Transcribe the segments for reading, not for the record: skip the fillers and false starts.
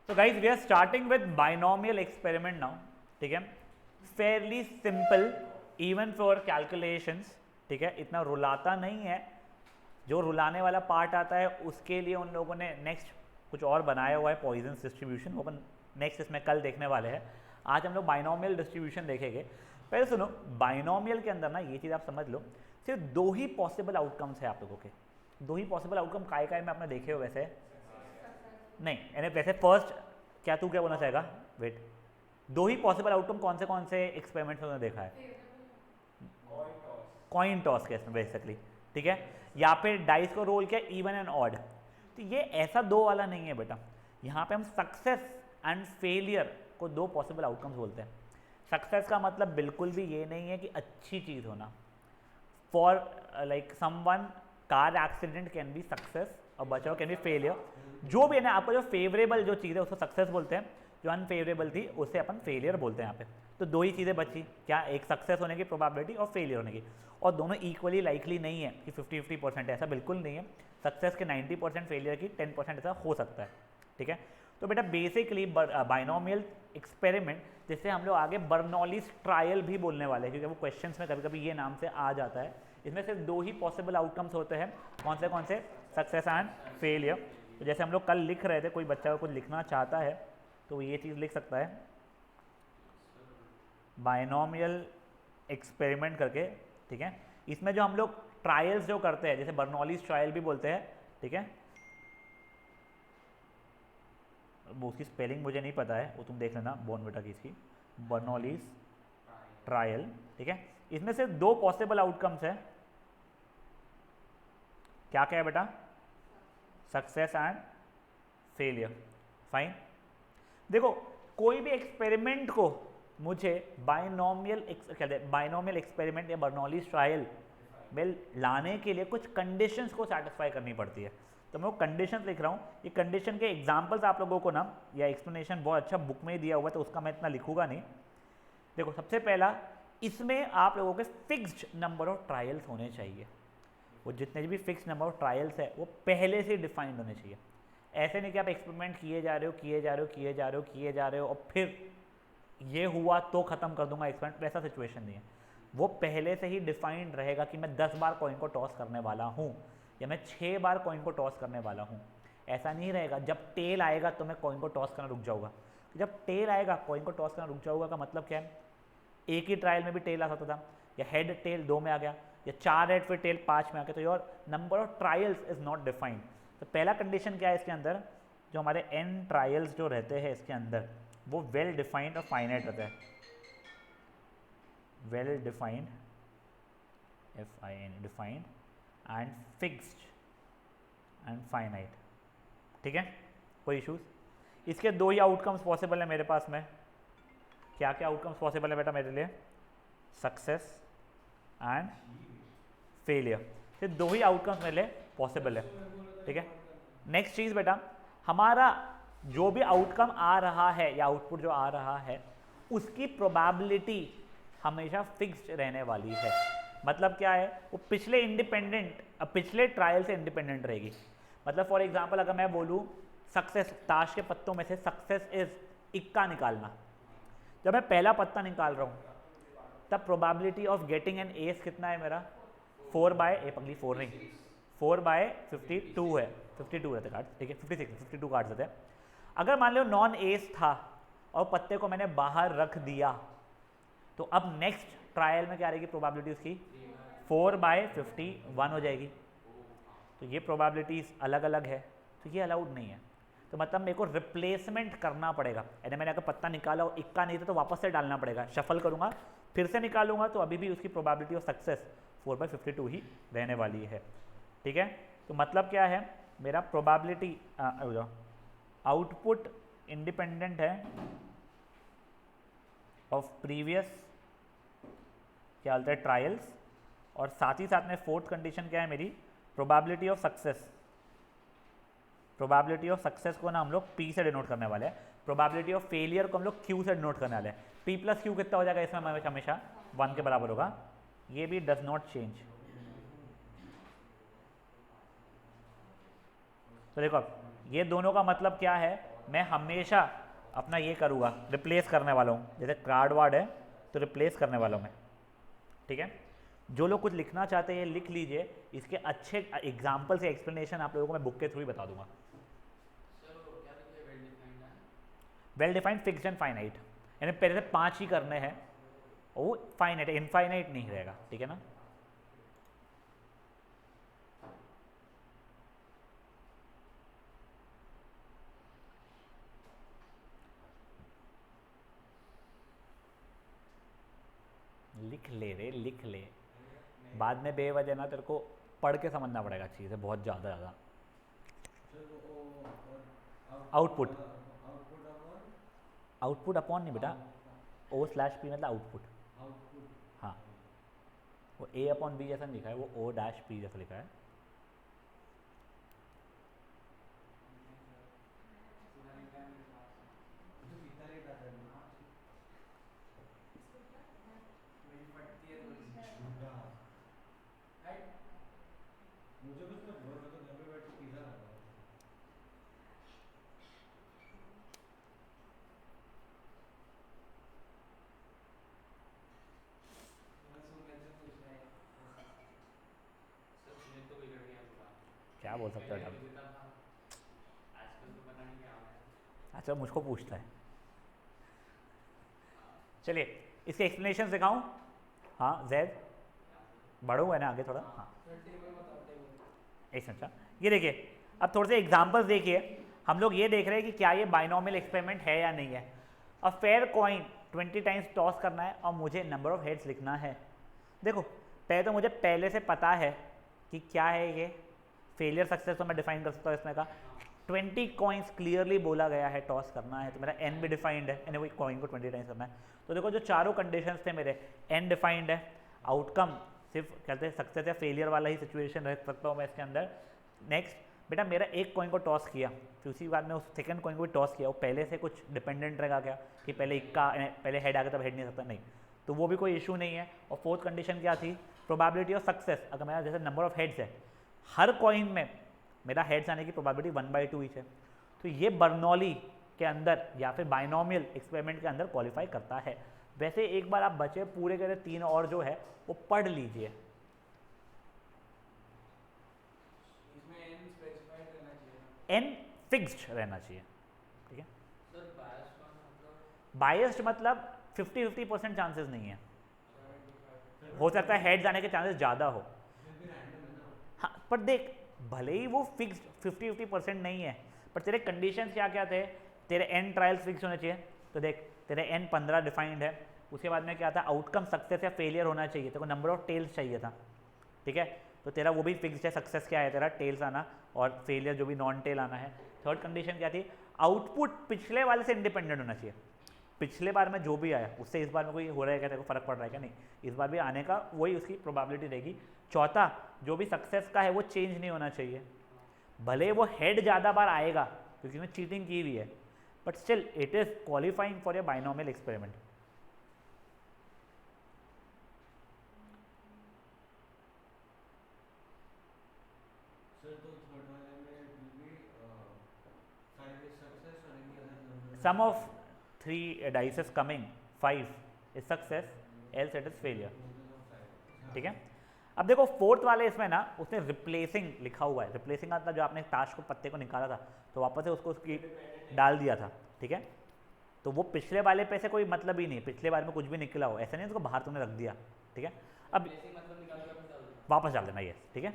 तो guys we are starting with binomial experiment now, ठीक है। Fairly simple even for calculations, ठीक है। इतना रुलाता नहीं है। जो रुलाने वाला पार्ट आता है उसके लिए उन लोगों ने नेक्स्ट कुछ और बनाया हुआ है, पॉइजन्स डिस्ट्रीब्यूशन, वो अपन नेक्स्ट इसमें कल देखने वाले हैं। आज हम लोग बाइनोमियल डिस्ट्रीब्यूशन देखेंगे। पहले सुनो, बाइनोमियल के अंदर ना ये चीज़ आप समझ लो, सिर्फ दो ही पॉसिबल आउटकम्स है आप लोगों के। दो ही पॉसिबल आउटकम काय में आपने देखे हो वैसे? नहीं, यानी वैसे फर्स्ट क्या तू क्या बोलना चाहेगा? वेट, दो ही पॉसिबल आउटकम कौन से एक्सपेरिमेंट्स में देखा है? कॉइन टॉस केस में बेसिकली, ठीक है। या फिर डाइस को रोल किया इवन एंड ऑड। तो ये ऐसा दो वाला नहीं है बेटा। यहाँ पे हम सक्सेस एंड फेलियर को दो पॉसिबल आउटकम्स बोलते हैं। सक्सेस का मतलब बिल्कुल भी ये नहीं है कि अच्छी चीज़ होना। For like someone car accident can be success और बचाओ कैन बी फेलियर। जो भी है ना, आपको जो फेवरेबल जो चीज़ है उसको सक्सेस बोलते हैं, जो अनफेवरेबल थी उसे अपन फेलियर बोलते हैं यहाँ पे। तो दो ही चीज़ें बची क्या? एक सक्सेस होने की प्रोबेबिलिटी और फेलियर होने की, और दोनों इक्वली लाइकली नहीं है कि 50-50% ऐसा बिल्कुल नहीं है। सक्सेस के 90%, फेलियर की 10% ऐसा हो सकता है, ठीक है। तो बेटा बेसिकली बाइनोमियल एक्सपेरिमेंट, जिससे हम लोग आगे बर्नौलीज ट्रायल भी बोलने वाले हैं, क्योंकि वो क्वेश्चंस में कभी कभी ये नाम से आ जाता है। इसमें सिर्फ दो ही पॉसिबल आउटकम्स होते हैं। कौन से? Success and failure. तो जैसे हम लोग कल लिख रहे थे, कोई बच्चा कुछ लिखना चाहता है तो ये चीज़ लिख सकता है, बाइनोमियल एक्सपेरिमेंट करके, ठीक है। इसमें जो हम लोग ट्रायल्स जो करते हैं, जैसे बर्नौलीज ट्रायल भी बोलते हैं, ठीक है। वो उसकी स्पेलिंग मुझे नहीं पता है, वो तुम देख लेना बोर्नविटा की इसकी, बर्नौलीज ट्रायल, ठीक है। इसमें से दो पॉसिबल आउटकम्स है। क्या क्या है बेटा? Success and failure. फाइन। देखो, कोई भी एक्सपेरिमेंट को मुझे बाइनोमियल एक्सपेरिमेंट या बर्नौलीज ट्रायल में लाने के लिए कुछ कंडीशंस को सेटिस्फाई करनी पड़ती है। तो मैं वो कंडीशंस लिख रहा हूँ। ये कंडीशन के एग्जांपल्स आप लोगों को ना, या एक्सप्लेनेशन बहुत अच्छा बुक में ही दिया हुआ है, तो उसका मैं इतना लिखूंगा नहीं। देखो, सबसे पहला, इसमें आप लोगों के फिक्स्ड नंबर ऑफ ट्रायल्स होने चाहिए। वो जितने भी फिक्स नंबर ऑफ ट्रायल्स है वो पहले से डिफाइंड होने चाहिए। ऐसे नहीं कि आप एक्सपेरिमेंट किए जा रहे हो और फिर ये हुआ तो ख़त्म कर दूंगा एक्सपेरिमेंट, वैसा सिचुएशन नहीं है। वो पहले से ही डिफाइंड रहेगा कि मैं 10 बार कॉइन को टॉस करने वाला हूँ या मैं 6 बार कॉइन को टॉस करने वाला हूँ। ऐसा नहीं रहेगा जब टेल आएगा तो मैं कॉइन को टॉस करना रुक जाऊँगा। जब टेल आएगा कॉइन को टॉस करना रुक जाऊँगा का मतलब क्या है? एक ही ट्रायल में भी टेल आ सकता था, या हेड टेल 2 में आ गया, या 4 हेड फिर टेल 5 में आ गया, तो your number of trials is not defined. तो पहला कंडीशन क्या है इसके अंदर? जो हमारे n ट्रायल्स जो रहते हैं इसके अंदर, वो वेल डिफाइंड और फाइनाइट रहता है। Well defined, FIN, defined and fixed and finite, ठीक है। कोई इश्यूज? इसके दो ही आउटकम्स पॉसिबल है मेरे पास में। क्या क्या आउटकम्स पॉसिबल है बेटा मेरे लिए? Success and failure. सिर्फ दो ही आउटकम्स मेरे लिए पॉसिबल है, ठीक है। नेक्स्ट चीज बेटा, हमारा जो भी आउटकम आ रहा है या आउटपुट जो आ रहा है उसकी प्रोबेबिलिटी हमेशा फिक्स्ड रहने वाली है। मतलब क्या है? वो पिछले ट्रायल से इंडिपेंडेंट रहेगी। मतलब फॉर एग्जांपल अगर मैं बोलूँ सक्सेस, ताश के पत्तों में से सक्सेस इज इक्का निकालना, जब मैं पहला पत्ता निकाल रहा हूँ तब probability of getting an S कितना है मेरा? 4/52 है। 52 रहते कार्ड, ठीक है। 52 कार्ड्स रहते हैं। अगर मान लो नॉन एस था और पत्ते को मैंने बाहर रख दिया, तो अब नेक्स्ट ट्रायल में क्या रहेगी प्रोबेबिलिटी उसकी? 4/51 हो जाएगी। तो ये प्रोबेबिलिटीज अलग अलग है, तो ये अलाउड नहीं है। तो मतलब मेरे को रिप्लेसमेंट करना पड़ेगा। यानी मैंने अगर पत्ता निकाला और इक्का नहीं था तो वापस से डालना पड़ेगा, शफल करूंगा, फिर से निकालूंगा, तो अभी भी उसकी प्रोबेबिलिटी ऑफ सक्सेस 4/52 ही रहने वाली है, ठीक है। तो मतलब क्या है? मेरा प्रोबेबिलिटी आउटपुट इंडिपेंडेंट है ऑफ प्रीवियस क्या बोलते हैं ट्रायल्स, और साथ ही साथ में फोर्थ कंडीशन क्या है मेरी? Probability of success. Probability of success को ना हम लोग P से डिनोट करने वाले हैं, प्रोबेबिलिटी ऑफ फेलियर को हम लोग Q से डिनोट करने वाले हैं। P+Q कितना हो जाएगा इसमें? हमेशा 1 के बराबर होगा। ये भी डज नॉट चेंज। तो देखो, ये दोनों का मतलब क्या है? मैं हमेशा अपना ये करूँगा, रिप्लेस करने वाला हूँ। जैसे कार्ड वार्ड है तो रिप्लेस करने वाला हूँ मैं, ठीक है। जो लोग कुछ लिखना चाहते हैं लिख लीजिए, इसके अच्छे एग्जाम्पल से एक्सप्लेनेशन आप लोगों को मैं बुक के थ्रू ही बता दूंगा। Well defined, fixed and finite, यानी पहले से 5 ही करने हैं, वो फाइनाइट, इनफाइनाइट नहीं रहेगा, ठीक है ना। लिख ले रे, लिख ले, बाद में बेवजह ना तेरे को पढ़ के समझना पड़ेगा चीज़ें बहुत ज़्यादा। आउटपुट, आउटपुट अपॉन नहीं बेटा, ओ स्लैश पी मतलब आउटपुट। हाँ, वो ए अपॉन बी जैसा नहीं लिखा है, वो ओ डैश पी जैसा लिखा है। क्या बोल सकते हो बेटा, अच्छा मुझको पूछता है। चलिए इसके एक्सप्लेनेशन दिखाऊं। हाँ जैद, बढ़ो है ना आगे थोड़ा। हाँ एक अच्छा, ये देखिए अब थोड़े से एग्जांपल्स देखिए। हम लोग ये देख रहे हैं कि क्या ये बाइनोमियल एक्सपेरिमेंट है या नहीं है। A fair coin 20 times toss करना है और मुझे नंबर ऑफ हेड्स लिखना है। देखो पहले तो मुझे पहले से पता है कि क्या है ये फेलियर सक्सेस, तो मैं डिफाइन कर सकता हूँ इसमें का 20 कॉइन्स क्लियरली बोला गया है टॉस करना है, तो मेरा एन भी डिफाइंड है, यानी वही कॉइन को 20 टाइम्स करना है। तो देखो जो चारों कंडीशंस थे मेरे, एन डिफाइंड है, आउटकम सिर्फ कहते हैं सक्सेस या फेलियर वाला ही सिचुएशन रह सकता हूँ मैं इसके अंदर। नेक्स्ट बेटा मेरा एक कॉइन को टॉस किया, फिर उसी बाद में उस सेकंड कॉइन को भी टॉस किया, वो पहले से कुछ डिपेंडेंट रहेगा क्या कि पहले इक्का पहले हेड आ गया तब हेड नहीं सकता, नहीं, तो वो भी कोई इशू नहीं है। और फोर्थ कंडीशन क्या थी, प्रोबेबिलिटी ऑफ सक्सेस, अगर मेरा जैसे नंबर ऑफ हेड्स है, हर कॉइन में मेरा हेड्स आने की प्रोबेबिलिटी 1/2 ईच है, तो ये बर्नौली के अंदर या फिर बाइनोमियल एक्सपेरिमेंट के अंदर क्वालिफाई करता है। वैसे एक बार आप बचे पूरे के 3 और जो है वो पढ़ लीजिए। एन फिक्स्ड रहना चाहिए, ठीक है। बायस्ड मतलब 50-50% चांसेस नहीं है, हो सकता है हेड्स आने के चांसेस ज़्यादा हो। हाँ पर देख भले ही वो फिक्स्ड 50-50% नहीं है, पर तेरे कंडीशंस क्या क्या थे, तेरे एन ट्रायल्स फिक्स होने चाहिए, तो देख तेरे एन 15 डिफाइंड है, उसके बाद में क्या था, आउटकम सक्सेस या फेलियर होना चाहिए, तेरे को नंबर ऑफ टेल्स चाहिए था, ठीक है, तो तेरा वो भी फिक्स्ड है, सक्सेस क्या है तेरा टेल्स आना और फेलियर जो भी नॉन टेल आना है। थर्ड कंडीशन क्या थी, आउटपुट पिछले वाले से इंडिपेंडेंट होना चाहिए, पिछले बार में जो भी आया उससे इस बार में कोई हो रहा है क्या, तेरे को फर्क पड़ रहा है क्या, नहीं, इस बार भी आने का वही उसकी प्रोबेबिलिटी रहेगी। चौथा जो भी सक्सेस का है वो चेंज नहीं होना चाहिए, भले वो हेड ज़्यादा बार आएगा क्योंकि उसने चीटिंग की हुई है, but still it is qualifying for a binomial experiment. Sum of 3 dices coming 5 is success, else it is failure, ठीक है। अब देखो फोर्थ वाले इसमें ना उसने रिप्लेसिंग लिखा हुआ है, रिप्लेसिंग का जो आपने ताश को पत्ते को निकाला था तो वापस से उसको उसकी डाल दिया था, ठीक है, तो वो पिछले वाले पे से कोई मतलब ही नहीं, पिछले बार में कुछ भी निकला हो ऐसा नहीं उसको बाहर तुमने रख दिया, ठीक है। अब वापस डाल देना ये, ठीक है।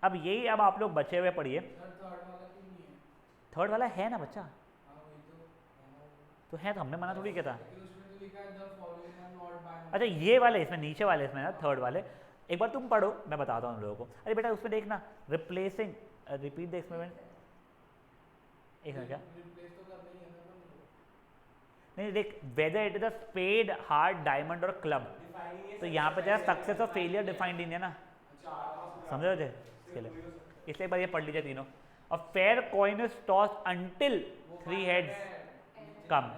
अब यही अब आप लोग बचे हुए पढ़िए। थर्ड वाला है ना बच्चा, तो है तो हमने मना थोड़ी किया था। अच्छा ये वाले इसमें नीचे वाले इसमें ना थर्ड वाले, एक बार तुम पढ़ो मैं बताता हूँ लोगों को। अरे बेटा उसमें देखना रिप्लेसिंग, रिपीट द एक्सपेरिमेंट, एक क्या नहीं देख, whether it is a spade heart diamond और क्लब, तो यहाँ पे जो सक्सेस और फेलियर डिफाइंड नहीं है ना, समझ रहे थे इसके लिए, इसलिए एक बार ये पढ़ लीजिए तीनों। और fair coin is toss until 3 heads come,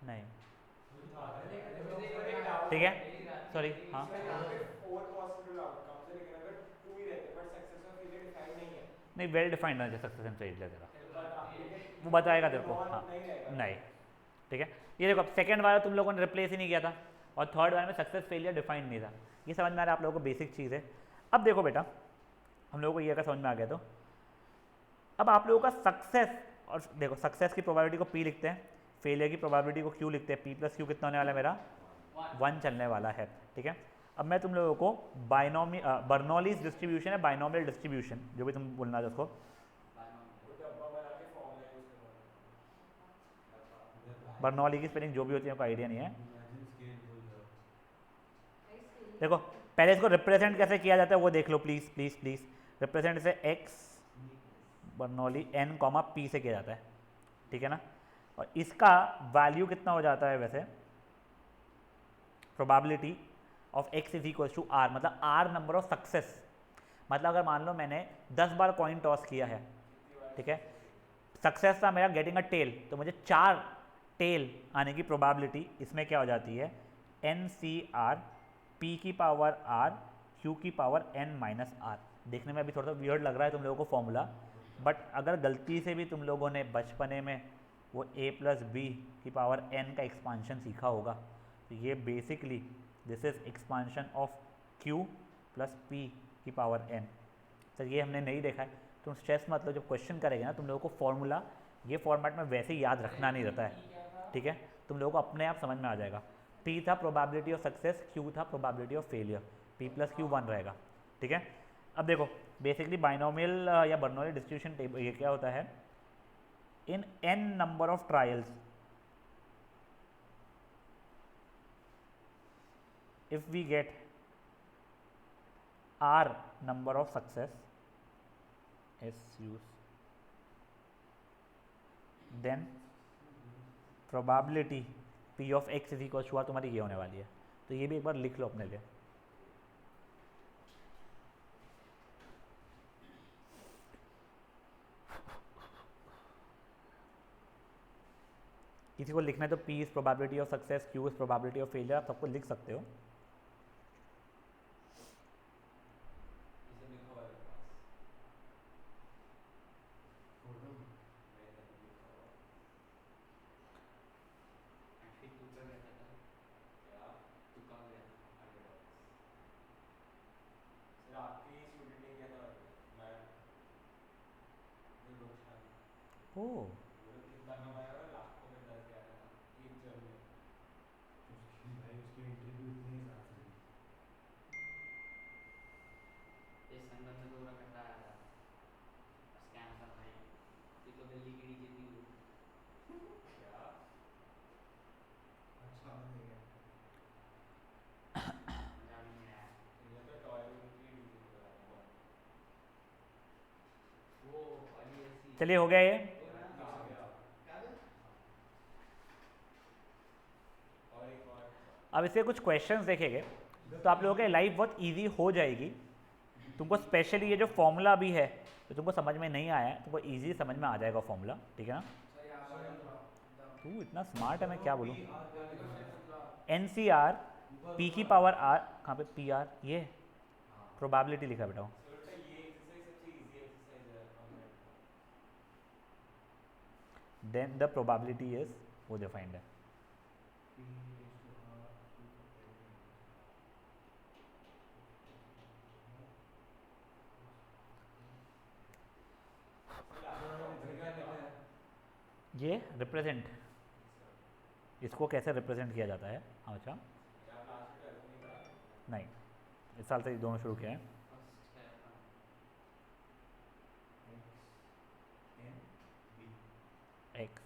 नहीं ठीक है, सॉरी हाँ सर यहाँ पे 4 पॉसिबल आउटकम्स है, लेकिन अगर 2 ही रहते बट सक्सेस और फेलियर डिफाइंड नहीं है नहीं, वेल डिफाइंड होना चाहिए सक्सेस एंड फेलियर तेरा, वो बताएगा तेरे को। हाँ नहीं, ठीक है। ये देखो सेकंड वाला तुम लोगों ने रिप्लेस ही नहीं किया था, और थर्ड वाले में सक्सेस फेलियर डिफाइंड नहीं था। ये समझ में आ रहा है आप लोगों को, बेसिक चीज़ है। अब देखो बेटा, हम लोगों को ये अगर समझ में आ गया तो अब आप लोगों का सक्सेस, और देखो सक्सेस की प्रोबेबिलिटी को P लिखते हैं, फेलियर की प्रोबेबिलिटी को Q लिखते हैं। P प्लस Q कितना होने वाला है मेरा? 1 चलने वाला है, ठीक है। अब मैं तुम लोगों को बर्नौलीज डिस्ट्रीब्यूशन है, बाइनोमियल डिस्ट्रीब्यूशन, जो भी तुम बोलना है उसको, बर्नौली की स्पेलिंग जो भी होती है कोई आइडिया नहीं है। देखो पहले इसको रिप्रेजेंट कैसे किया जाता है वो देख लो प्लीज प्लीज प्लीज। रिप्रेजेंट से x Bernoulli n comma P से किया जाता है, ठीक है ना। और इसका वैल्यू कितना हो जाता है वैसे, probability of x is equal to r, मतलब r नंबर ऑफ सक्सेस। मतलब अगर मान लो मैंने 10 बार कॉइन टॉस किया है, ठीक है, सक्सेस था मेरा गेटिंग अ टेल, तो मुझे 4 टेल आने की प्रोबेबिलिटी इसमें क्या हो जाती है, एन सी आर पी की पावर r q की पावर n माइनस आर। देखने में अभी थोड़ा सा वियर्ड लग रहा है तुम लोगों को फॉर्मूला, बट अगर गलती से भी तुम लोगों ने बचपने में वो a प्लस बी की पावर n का एक्सपांशन सीखा होगा, तो ये basically this is expansion of q plus p की पावर n। सर ये हमने नहीं देखा है, तुम स्ट्रेस मत लो, जब क्वेश्चन करेंगे ना तुम लोगों को फॉर्मूला ये फॉर्मेट में वैसे ही याद रखना नहीं रहता है, ठीक है। तुम लोगों को अपने आप समझ में आ जाएगा। P था प्रोबेबिलिटी ऑफ सक्सेस, Q था probability of failure, P plus Q 1 रहेगा, ठीक है। अब देखो बेसिकली बाइनोमियल या बर्नौली डिस्ट्रीब्यूशन टेबल ये क्या होता है, इन n number of trials if we get r number of success is used, then probability p of x is equal to तुम्हारी ये होने वाली है। तो ये भी एक बार लिख लो अपने लिए। किसी को लिखना है तो p is probability of success, q is probability of failure, आप सबको लिख सकते हो। ओह चलिए हो गया ये। अब इसके कुछ क्वेश्चंस देखेंगे तो आप लोगों की लाइफ बहुत इजी हो जाएगी। तुमको स्पेशली ये जो फॉर्मूला भी है तो तुमको समझ में नहीं आया है, तुमको इजी समझ में आ जाएगा फॉर्मूला, ठीक है ना। तू इतना स्मार्ट है मैं क्या बोलूँ। एन सी आर पी की पावर आर, कहाँ पे पी आर, ये प्रोबेबिलिटी लिखा है बेटा, देन द प्रोबेबिलिटी इज वो डिफाइंड है। ये रिप्रेजेंट, इसको कैसे रिप्रेजेंट किया जाता है, अच्छा नहीं इस साल से ये दोनों शुरू किए हैं। एक्स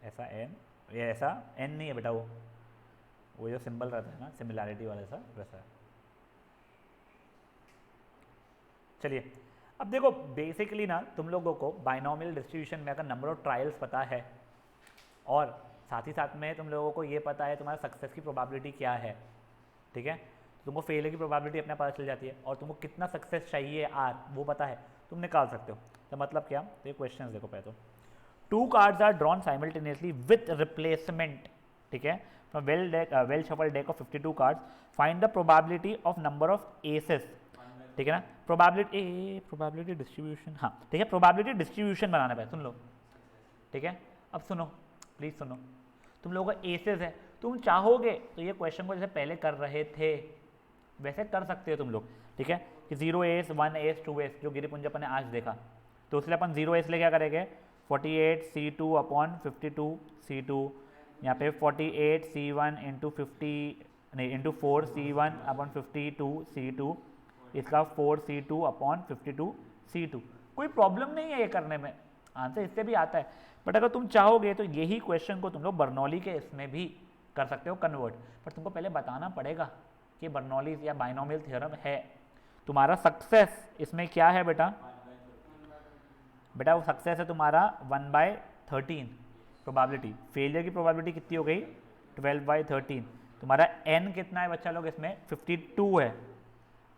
ऐसा एन, ये ऐसा एन नहीं है बेटा, वो जो सिंबल रहता है ना सिमिलैरिटी वाला सा वैसा है। चलिए अब देखो बेसिकली ना तुम लोगों को बाइनोमियल डिस्ट्रीब्यूशन में अगर नंबर ऑफ ट्रायल्स पता है और साथ ही साथ में तुम लोगों को ये पता है तुम्हारा सक्सेस की प्रोबेबिलिटी क्या है, ठीक है, तो तुमको फेलियर की प्रोबेबिलिटी अपने पता चल जाती है, और तुमको कितना सक्सेस चाहिए आर वो पता है, तुम निकाल सकते हो। तो मतलब क्या, तो ये क्वेश्चन देखो पहले तो 2 cards are drawn simultaneously with replacement, ठीक है, from well shuffled deck of 52 cards, find the probability of number of aces ठीक है ना। प्रोबेबिलिटी डिस्ट्रीब्यूशन, हाँ ठीक है, प्रोबेबिलिटी डिस्ट्रीब्यूशन बनाना है, सुन लो, ठीक है। अब सुनो, प्लीज़ सुनो, तुम लोगों का एसेस है, तुम चाहोगे तो ये क्वेश्चन को जैसे पहले कर रहे थे वैसे कर सकते हो तुम लोग, ठीक है, कि 0 एस 1 एस 2 एस जो गिरिपुंज अपन ने आज देखा, तो उसलिए अपन 0 एस ले क्या करेंगे 48 C2 अपॉन 52 C2, यहाँ पे 48 C1 इंटू 50 नहीं इंटू 4 C1 अपॉन 52 C2, इसका 4 C2 अपॉन 52 C2। कोई प्रॉब्लम नहीं है ये करने में, आंसर इससे भी आता है, बट अगर तुम चाहोगे तो यही क्वेश्चन को तुम लोग बर्नौली के इसमें भी कर सकते हो कन्वर्ट, पर तुमको पहले बताना पड़ेगा कि बर्नौलीज या बाइनोमियल थ्योरम है। तुम्हारा सक्सेस इसमें क्या है बेटा, बेटा वो सक्सेस है तुम्हारा 1/13 प्रोबेबिलिटी, फेलियर की प्रोबेबिलिटी कितनी हो गई 12/13, तुम्हारा n कितना है बच्चा लोग इसमें 52 है,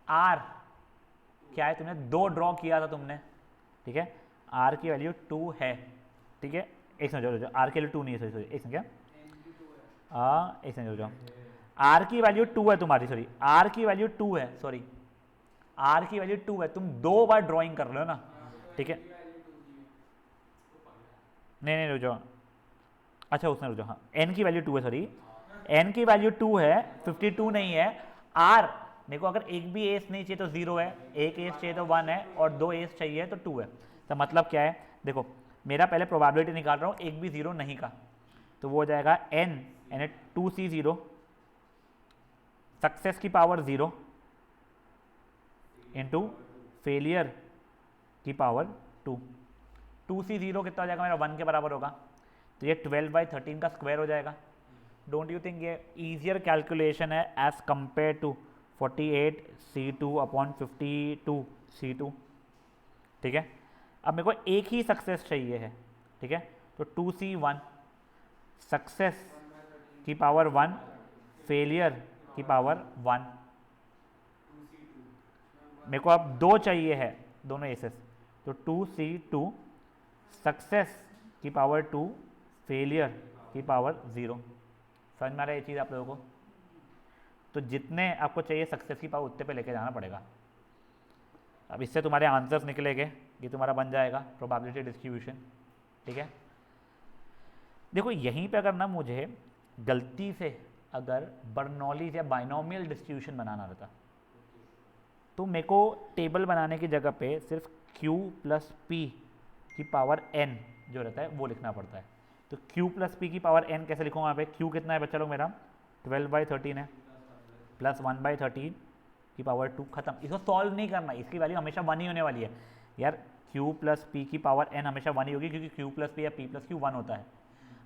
r क्या है तुमने 2 ड्रॉ किया था तुमने, ठीक है, r की वैल्यू 2 है, ठीक है, एक समझो r के लिए 2 नहीं है, सॉरी एक समझो, एक समझो, r की वैल्यू 2 है तुम्हारी, सॉरी r की वैल्यू 2 है, सॉरी r की वैल्यू 2 है, तुम 2 बार ड्राइंग कर रहे हो ना, ठीक है, नहीं रुक जाओ, अच्छा उसने रुक जाओ, हाँ n की वैल्यू 2 है, सॉरी n की वैल्यू 2 है, 52 नहीं है, r देखो अगर एक भी एस नहीं चाहिए तो 0 है, एक एस चाहिए तो 1 है, और 2 एस चाहिए तो 2 है, तो मतलब क्या है, देखो मेरा पहले प्रोबेबिलिटी निकाल रहा हूँ एक भी 0 नहीं का, तो वो हो जाएगा n यानी 2C0 सक्सेस की पावर 0 इंटू फेलियर की पावर 2, 2C0 कितना हो जाएगा मेरा 1 के बराबर होगा, तो ये 12/13 का स्क्वायर हो जाएगा। डोंट यू थिंक ये ईजियर कैलकुलेशन है as compare to 48 C2 upon 52 C2, ठीक है। अब मेरे को एक ही सक्सेस चाहिए है, ठीक है, तो 2C1 सक्सेस की पावर 1 फेलियर की पावर 1, मेरे को अब 2 चाहिए है दोनों एसेस, तो 2C2 सक्सेस की पावर 2 फेलियर की पावर 0, समझ में आ रहा है ये चीज़ आप लोगों को, तो जितने आपको चाहिए सक्सेस की पावर उतने पे लेके जाना पड़ेगा। अब इससे तुम्हारे आंसर्स निकलेंगे, ये तुम्हारा बन जाएगा प्रोबेबिलिटी डिस्ट्रीब्यूशन, ठीक है। देखो यहीं पे अगर ना मुझे गलती से अगर बर्नौलीज या बाइनोमियल डिस्ट्रीब्यूशन बनाना रहता तो मेरे को टेबल बनाने की जगह पे सिर्फ q प्लस p की पावर n जो रहता है वो लिखना पड़ता है, तो q प्लस p की पावर n कैसे लिखूंगा यहाँ पे, q कितना है बच्चा लोग मेरा 12/13 है, प्लस 1/13 की पावर 2, खत्म, इसको सॉल्व नहीं करना, इसकी वैल्यू हमेशा 1 ही होने वाली है यार, q प्लस p की पावर n हमेशा 1 ही होगी क्योंकि q प्लस p या p प्लस q 1 होता है।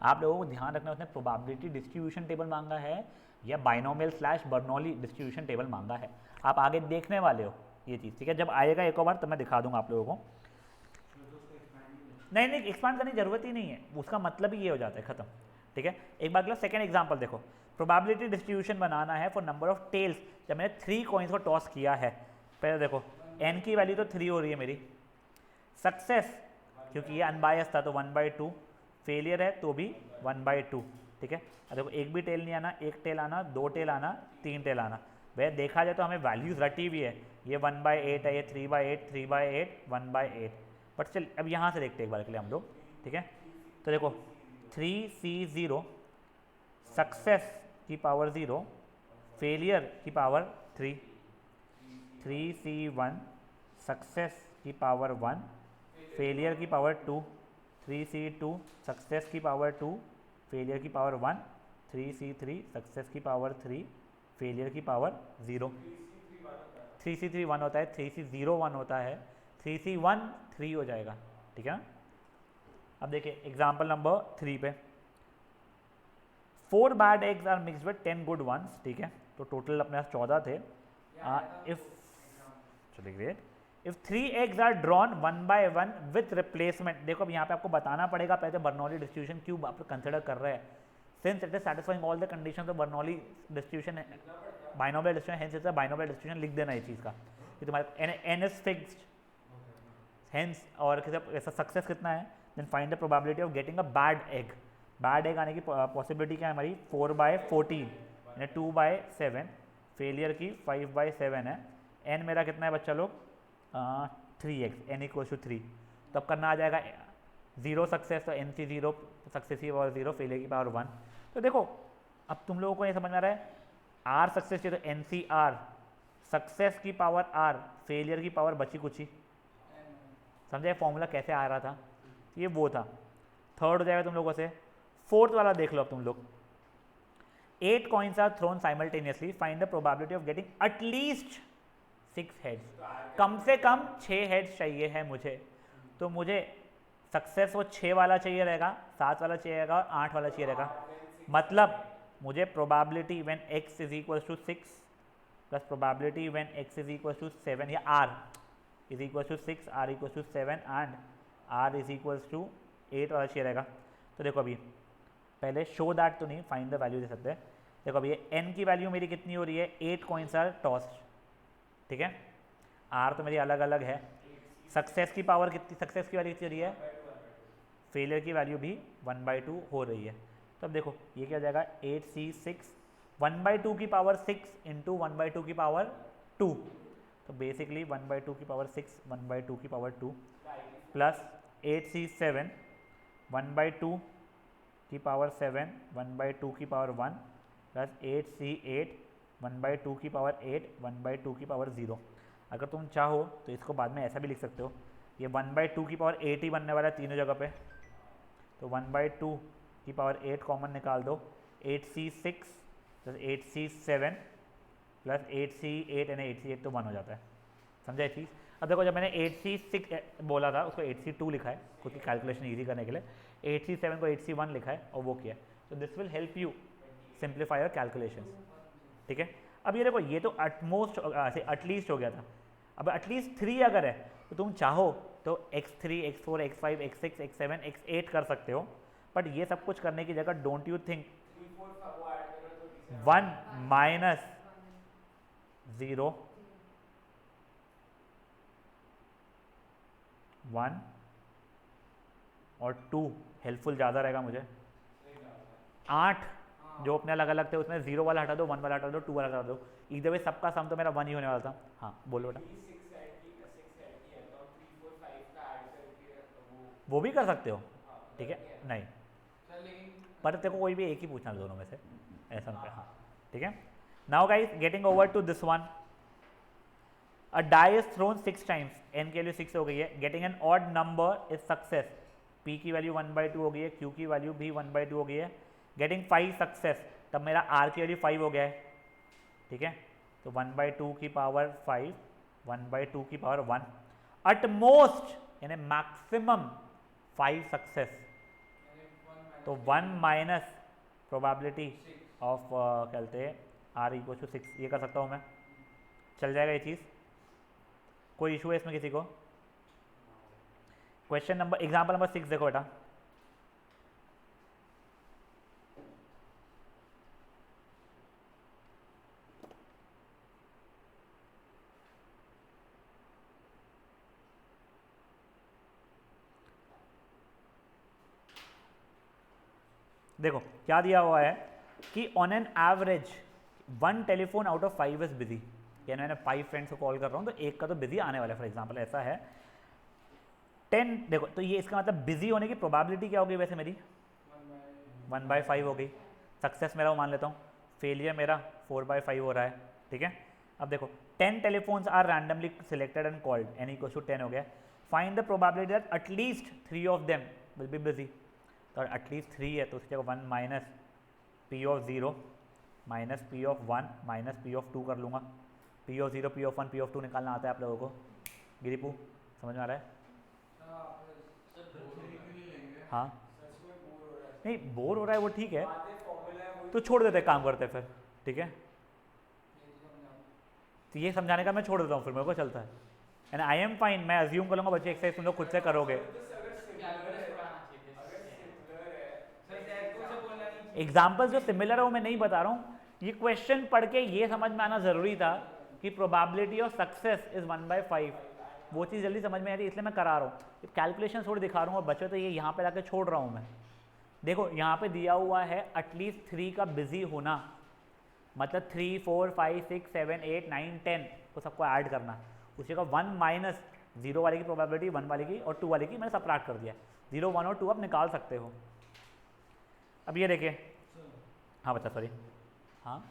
आप लोगों को ध्यान रखना उसने प्रोबेबिलिटी डिस्ट्रीब्यूशन टेबल मांगा है या बाइनोमियल / बर्नौली डिस्ट्रीब्यूशन टेबल मांगा है, आप आगे देखने वाले हो ये चीज़, ठीक है, जब आएगा एक और बार तब मैं दिखा दूंगा आप लोगों को। नहीं एक्सपांड करने की जरूरत ही नहीं है, उसका मतलब ही ये हो जाता है, खत्म, ठीक है। एक बार अगला सेकंड एग्जांपल देखो, प्रोबेबिलिटी डिस्ट्रीब्यूशन बनाना है फॉर नंबर ऑफ टेल्स, जब मैंने 3 कॉइन्स को टॉस किया है, पहले देखो n की वैल्यू तो 3 हो रही है मेरी, सक्सेस क्योंकि ये अनबायस था तो 1/2, फेलियर है तो भी 1/2, ठीक है। अब देखो एक भी टेल नहीं आना, एक टेल आना, 2 टेल आना, 3 टेल आना, वह देखा जाए तो हमें वैल्यूज रटी हुई है, ये 1/8 है, ये 3/8 3/8 1/8, बट चल अब यहाँ से देखते हैं एक बार के लिए हम लोग, ठीक है। तो देखो 3C0 सक्सेस की पावर 0 फेलियर की पावर 3, 3C1 सक्सेस की पावर 1 फेलियर की पावर 2, 3C2 सक्सेस की पावर 2 फेलियर की पावर 1, 3C3 सक्सेस की पावर 3 फेलियर की पावर 0, 3C3 1 होता है, 3C0 1 होता है, 3C1 3 हो जाएगा, ठीक है। अब देखिए एग्जाम्पल नंबर 3 पे 4 bad eggs are mixed with 10 good ones, ठीक है, तो टोटल अपने पास 14 थे, इफ चलिए great, if 3 eggs are drawn 1/1 with replacement, देखो अब यहाँ पे आपको बताना पड़ेगा पहले बर्नौली डिस्ट्रीब्यूशन क्यों आप कंसिडर कर रहे हैं, since it is satisfying all the condition of Bernoulli distribution है, binomial distribution, hence it's a binomial distribution, लिख देना ये चीज़ का कि तुम्हारे n इज फिक्स्ड, हेंस और ऐसा सक्सेस कितना है, then find the probability of getting a bad egg, bad egg आने की पॉसिबिलिटी क्या है हमारी 4/14 यानी 2/7, फेलियर की 5/7 है, एन मेरा कितना है बच्चा लोग 3x, एन इक्वल टू 3, तो अब करना आ जाएगा 0 सक्सेस, तो एन सी 0 सक्सेस की पावर 0, फेलियर की पावर 1। तो देखो अब तुम लोगों को ये समझ में आ रहा है, आर सक्सेस चाहिए तो एन सी आर, सक्सेस की पावर आर, फेलियर की पावर बची कुछ ही। समझे फॉर्मूला कैसे आ रहा था, ये वो था। थर्ड हो जाएगा तुम लोगों से। फोर्थ वाला देख लो अब तुम लोग, 8 coins are thrown simultaneously, find the probability of getting at least 6 heads। कम से कम 6 हेड्स चाहिए है मुझे, तो मुझे सक्सेस वो 6 वाला चाहिए रहेगा, 7 वाला चाहिए रहेगा और 8 वाला चाहिए रहेगा। मतलब मुझे probability when x is equal to 6 plus probability when x is equal to 7 या r is equal to 6, r equal to 7 and r is equal to 8 वाला चाहिए रहेगा। तो देखो अभी पहले शो दैट तो नहीं, फाइंड द वैल्यू दे सकते हैं। देखो अभी ये n की वैल्यू मेरी कितनी हो रही है, 8 coins आर टॉस्ड, ठीक है। r तो मेरी अलग अलग है। सक्सेस की पावर कितनी, सक्सेस की वैल्यू कितनी हो रही है, फेलियर की वैल्यू भी 1/2 हो रही है। तो अब देखो ये क्या हो जाएगा 8c6, 1/2 की पावर 6 इंटू 1/2 की पावर 2, तो बेसिकली 1/2 की पावर 6 1/2 की पावर 2 प्लस 8c7 1/2 की पावर 7 1/2 की पावर 1 प्लस 8c8 1/2 की पावर 8 1/2 की पावर 0। अगर तुम चाहो तो इसको बाद में ऐसा भी लिख सकते हो, ये 1/2 की पावर 8 ही बनने वाला है तीनों जगह पे, तो 1/2 की पावर 8 कॉमन निकाल दो, 8c6 plus 8c7 plus 8c8 यानी 8c8 तो 1 हो जाता है। समझा ये चीज़। अब देखो जब मैंने 8c6 बोला था उसको 8c2 लिखा है खुद की कैलकुलेशन ईजी करने के लिए, 8c7 को 8c1 लिखा है और वो किया है। तो this will help you simplify your calculations, ठीक है। अब ये देखो ये तो एटमोस्ट एटलीस्ट हो गया था, अब एटलीस्ट 3 अगर है तो तुम चाहो तो x3 x4 x5 x6 x7 x8 कर सकते हो, बट ये सब कुछ करने की जगह डोंट यू थिंक 1 माइनस 0 1 और 2 हेल्पफुल ज़्यादा रहेगा मुझे। 8 जो अपने अलग अलग थे उसमें 0 वाला हटा दो, 1 वाला हटा दो, 2 वाला हटा दो, इधर वे सबका सम तो मेरा 1 ही होने वाला था। हाँ बोलो बेटा, वो भी कर सकते हो, ठीक है। नहीं पर तेरे को कोई भी एक ही पूछना दोनों में से, ऐसा ना। हाँ ठीक है। Now guys getting over to this one, a die is thrown 6 times, n की वैल्यू 6 हो गई है, getting an odd number is success, p की वैल्यू 1/2 हो गई है, q की वैल्यू भी 1/2 हो गई है, गेटिंग 5 सक्सेस, तब मेरा r की वैल्यू 5 हो गया है, ठीक है। तो 1/2 की पावर 5 1/2 की पावर 1, अट मोस्ट यानी मैक्सिमम 5 सक्सेस, तो 1 माइनस प्रोबेबिलिटी ऑफ कहते हैं r इक्वल टू 6, ये कर सकता हूँ मैं, चल जाएगा ये चीज़। कोई इशू है इसमें किसी को? क्वेश्चन नंबर एग्जाम्पल नंबर 6 देखो बेटा, देखो क्या दिया हुआ है कि on an average 1 telephone out of 5 is busy, यानी मैंने 5 फ्रेंड्स को कॉल कर रहा हूँ तो एक का तो बिजी आने वाला है, फॉर एग्जांपल ऐसा है 10। देखो तो ये इसका मतलब बिजी होने की प्रोबेबिलिटी क्या होगी वैसे मेरी 1/5 हो गई, सक्सेस मेरा वो मान लेता हूँ, फेलियर मेरा 4/5 हो रहा है, ठीक है। अब देखो 10 telephones are randomly selected and called, n equal to 10 हो गया, find the probability that at least 3 of them will be busy, तो एटलीस्ट 3 है तो उसकी जगह 1 minus p of 0 minus p of 1 minus p of 2 कर लूँगा, p of 0 p of 1 p of 2 निकालना आता है आप लोगों को, गिरिपू समझ में आ रहा है? हाँ नहीं बोर हो रहा है वो ठीक है, तो छोड़ देते हैं, काम करते हैं फिर, ठीक है। तो ये समझाने का मैं छोड़ देता हूँ, फिर मेरे को चलता है, एंड आई एम फाइन, मैं अज्यूम करूँगा बच्चे एक्सरसाइज तुम लोग खुद से करोगे। एग्जाम्पल्स जो सिमिलर है वो मैं नहीं बता रहा हूँ, ये क्वेश्चन पढ़ के ये समझ में आना जरूरी था कि प्रोबेबिलिटी ऑफ सक्सेस इज 1/5, वो चीज़ जल्दी समझ में आ रही है इसलिए मैं करा रहा हूँ, कैलकुलेशन थोड़ी दिखा रहा हूँ और बच्चों तो ये यहाँ पे लाके छोड़ रहा हूँ मैं। देखो यहाँ पे दिया हुआ है एटलीस्ट 3 का बिजी होना, मतलब 3 4 5 6 7 8 9 10 को सबको ऐड करना, उसी का 1 माइनस 0 वाले की प्रोबेबिलिटी 1 वाले की और 2 वाले की मैंने सबट्रैक्ट कर दिया। 0 1 और 2 आप निकाल सकते हो। अब ये देखिए, हाँ बता, सॉरी, हाँ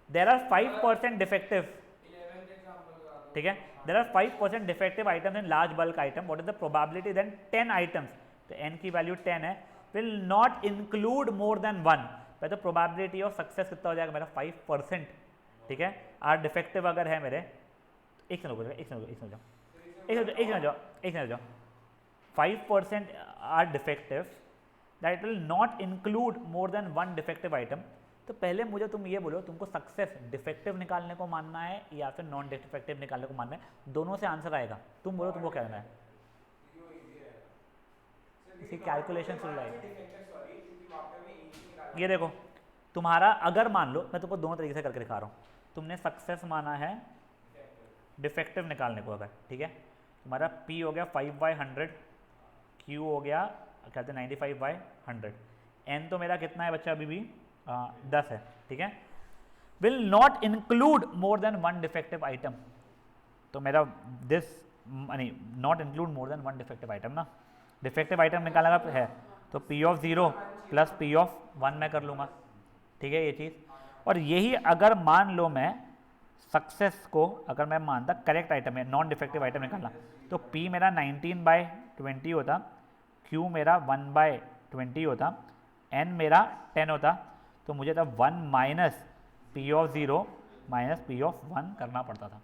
देर आर 5% डिफेक्टिव, ठीक है, there are 5% defective items in large bulk item, what is the probability then 10 items, तो n की वैल्यू 10 है, will not include more than 1, तो प्रोबेबिलिटी ऑफ सक्सेस कितना हो जाएगा मेरा 5%, ठीक है। आर डिफेक्टिव अगर है मेरे, एक समझ जाओ 5% are defective, that will not include more than 1 defective item. तो पहले मुझे तुम ये बोलो, तुमको सक्सेस डिफेक्टिव निकालने को मानना है या फिर नॉन डिफेक्टिव निकालने को मानना है, दोनों से आंसर आएगा। तुम बोलो तुमको क्या करना है, इसी कैलकुलेशन से लाएगा। ये देखो तुम्हारा, अगर मान लो, मैं तुमको दोनों तरीके से करके दिखा रहा हूँ, तुमने सक्सेस माना है डिफेक्टिव निकालने को अगर, ठीक है, तुम्हारा P हो गया 5/100, Q हो गया कहते हैं 95/100, N तो मेरा कितना है बच्चा अभी भी 10 है, ठीक है। Will not include more than 1 defective item, तो मेरा दिस नहीं, not include more than 1 defective item ना, डिफेक्टिव आइटम निकालना है तो P of 0 plus P of 1 मैं कर लूँगा, ठीक है ये चीज़। और यही अगर मान लो मैं सक्सेस को अगर मैं मानता करेक्ट आइटम है, नॉन डिफेक्टिव आइटम निकालना, तो P मेरा 19/20 होता, Q मेरा 1/20 होता, N मेरा 10 होता, तो मुझे तब 1 minus P of 0 minus P of 1 करना पड़ता था।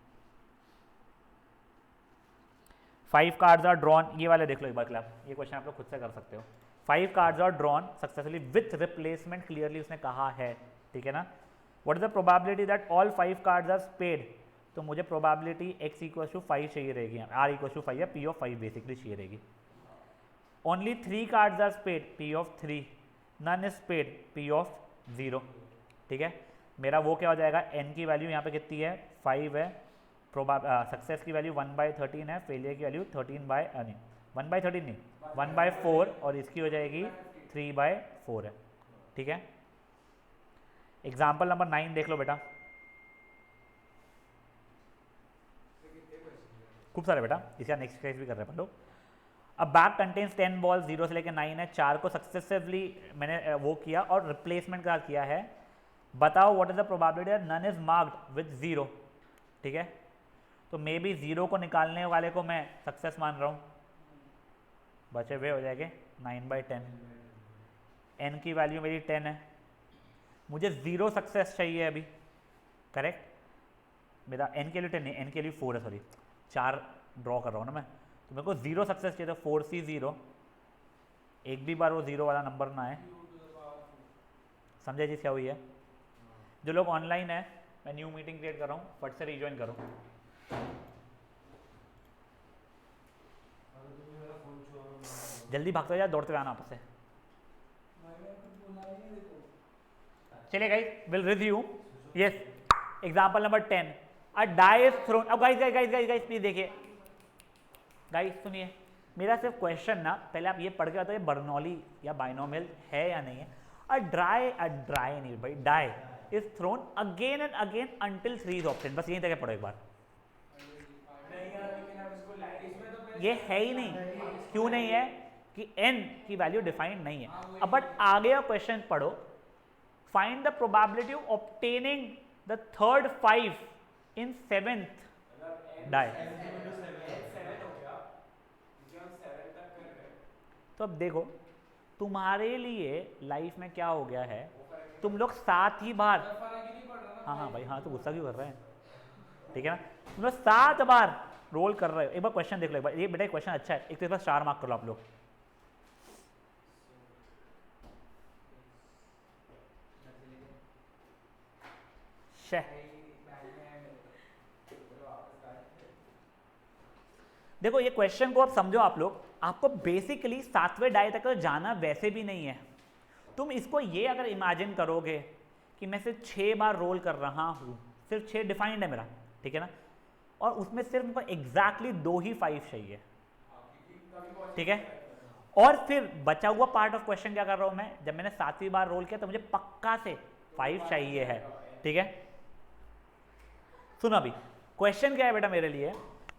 5 कार्ड्स आर ड्रॉन, ये वाले देख लो एक बार क्लब, ये क्वेश्चन आप लोग खुद से कर सकते हो। 5 cards are drawn successfully with replacement, clearly उसने कहा है, ठीक है ना। What is the probability that all 5 cards are spade, तो मुझे प्रोबेबिलिटी x = 5 चाहिए रहेगी, r = 5 या P ऑफ 5 बेसिकली चाहिए रहेगी। Only 3 cards are spade, P of 3, none is spade, P of 0, ठीक है। मेरा वो क्या हो जाएगा, n की वैल्यू यहाँ पे कितनी है 5 है, सक्सेस की वैल्यू 1/13 है, फेलियर की वैल्यू 1/13 नहीं 1/4, और इसकी हो जाएगी 3/4 है, ठीक है। एग्जाम्पल नंबर 9 देख लो बेटा, खूब सारे बेटा, इसका नेक्स्ट केस भी कर रहे हैं अपन लोग। अब बैग कंटेन्स 10 बॉल, 0 से लेकर 9 है, 4 को सक्सेसिवली मैंने वो किया और रिप्लेसमेंट का किया है, बताओ what is the probability none is marked with 0, ठीक है। तो मे बी 0 को निकालने वाले को मैं सक्सेस मान रहा हूँ, बचे हुए हो जाएंगे 9/10, n की वैल्यू मेरी 10 है, मुझे 0 सक्सेस चाहिए अभी, करेक्ट, मेरा n के लिए 10 नहीं, n के लिए 4 है, सॉरी 4 ड्रॉ कर रहा हूँ ना मैं, तो मेरे को 0 सक्सेस चाहिए, तो 4C0, एक भी बार वो 0 वाला नंबर ना आए, समझे चीज़ क्या हुई है। जो लोग ऑनलाइन है, मैं न्यू मीटिंग क्रिएट कर रहा हूँ, फट से रिज्वाइन करो। जल्दी भागते जाए, दौड़ते हुए आना आपस से। चलिए guys, will review, yes, example number 10, a die is thrown. अब गाइस प्लीज देखिए, गाइस सुनिए, मेरा सिर्फ क्वेश्चन ना, पहले आप ये पढ़ के बताओ ये बर्नौली या बाइनोमियल है या नहीं है। अ ड्राई नहीं भाई, die is thrown again and again until 3 is obtained, बस यहीं तक पढ़ो एक बार। ये है ही नहीं, क्यों नहीं है कि n की वैल्यू डिफाइंड नहीं है। अब बट आगे का क्वेश्चन पढ़ो, find the probability of obtaining the third 5 in 7th die. तो अब देखो तुम्हारे लिए लाइफ में क्या हो गया है, तुम लोग 7 ही बार, हाँ भाई हाँ, तो गुस्सा क्यों कर रहे हैं, ठीक है ना, तुम लोग 7 बार रोल कर रहे हो। एक बार क्वेश्चन देख लो, एक बार ये बेटा क्वेश्चन अच्छा है, एक तो इस बार 4 मार्क कर लो आप लोग। देखो ये क्वेश्चन को आप समझो आप लोग, आपको बेसिकली 7वें डाई तक जाना वैसे भी नहीं है। तुम इसको ये अगर इमेजिन करोगे कि मैं सिर्फ 6 बार रोल कर रहा हूँ, सिर्फ 6 डिफाइंड है मेरा, ठीक है ना, और उसमें सिर्फ एग्जैक्टली 2 ही 5 चाहिए, ठीक है, और फिर बचा हुआ पार्ट ऑफ क्वेश्चन क्या कर रहा हूं मैं, जब मैंने 7वीं बार रोल किया तो मुझे पक्का से 5 चाहिए है। ठीक है, सुनो अभी क्वेश्चन क्या है बेटा मेरे लिए।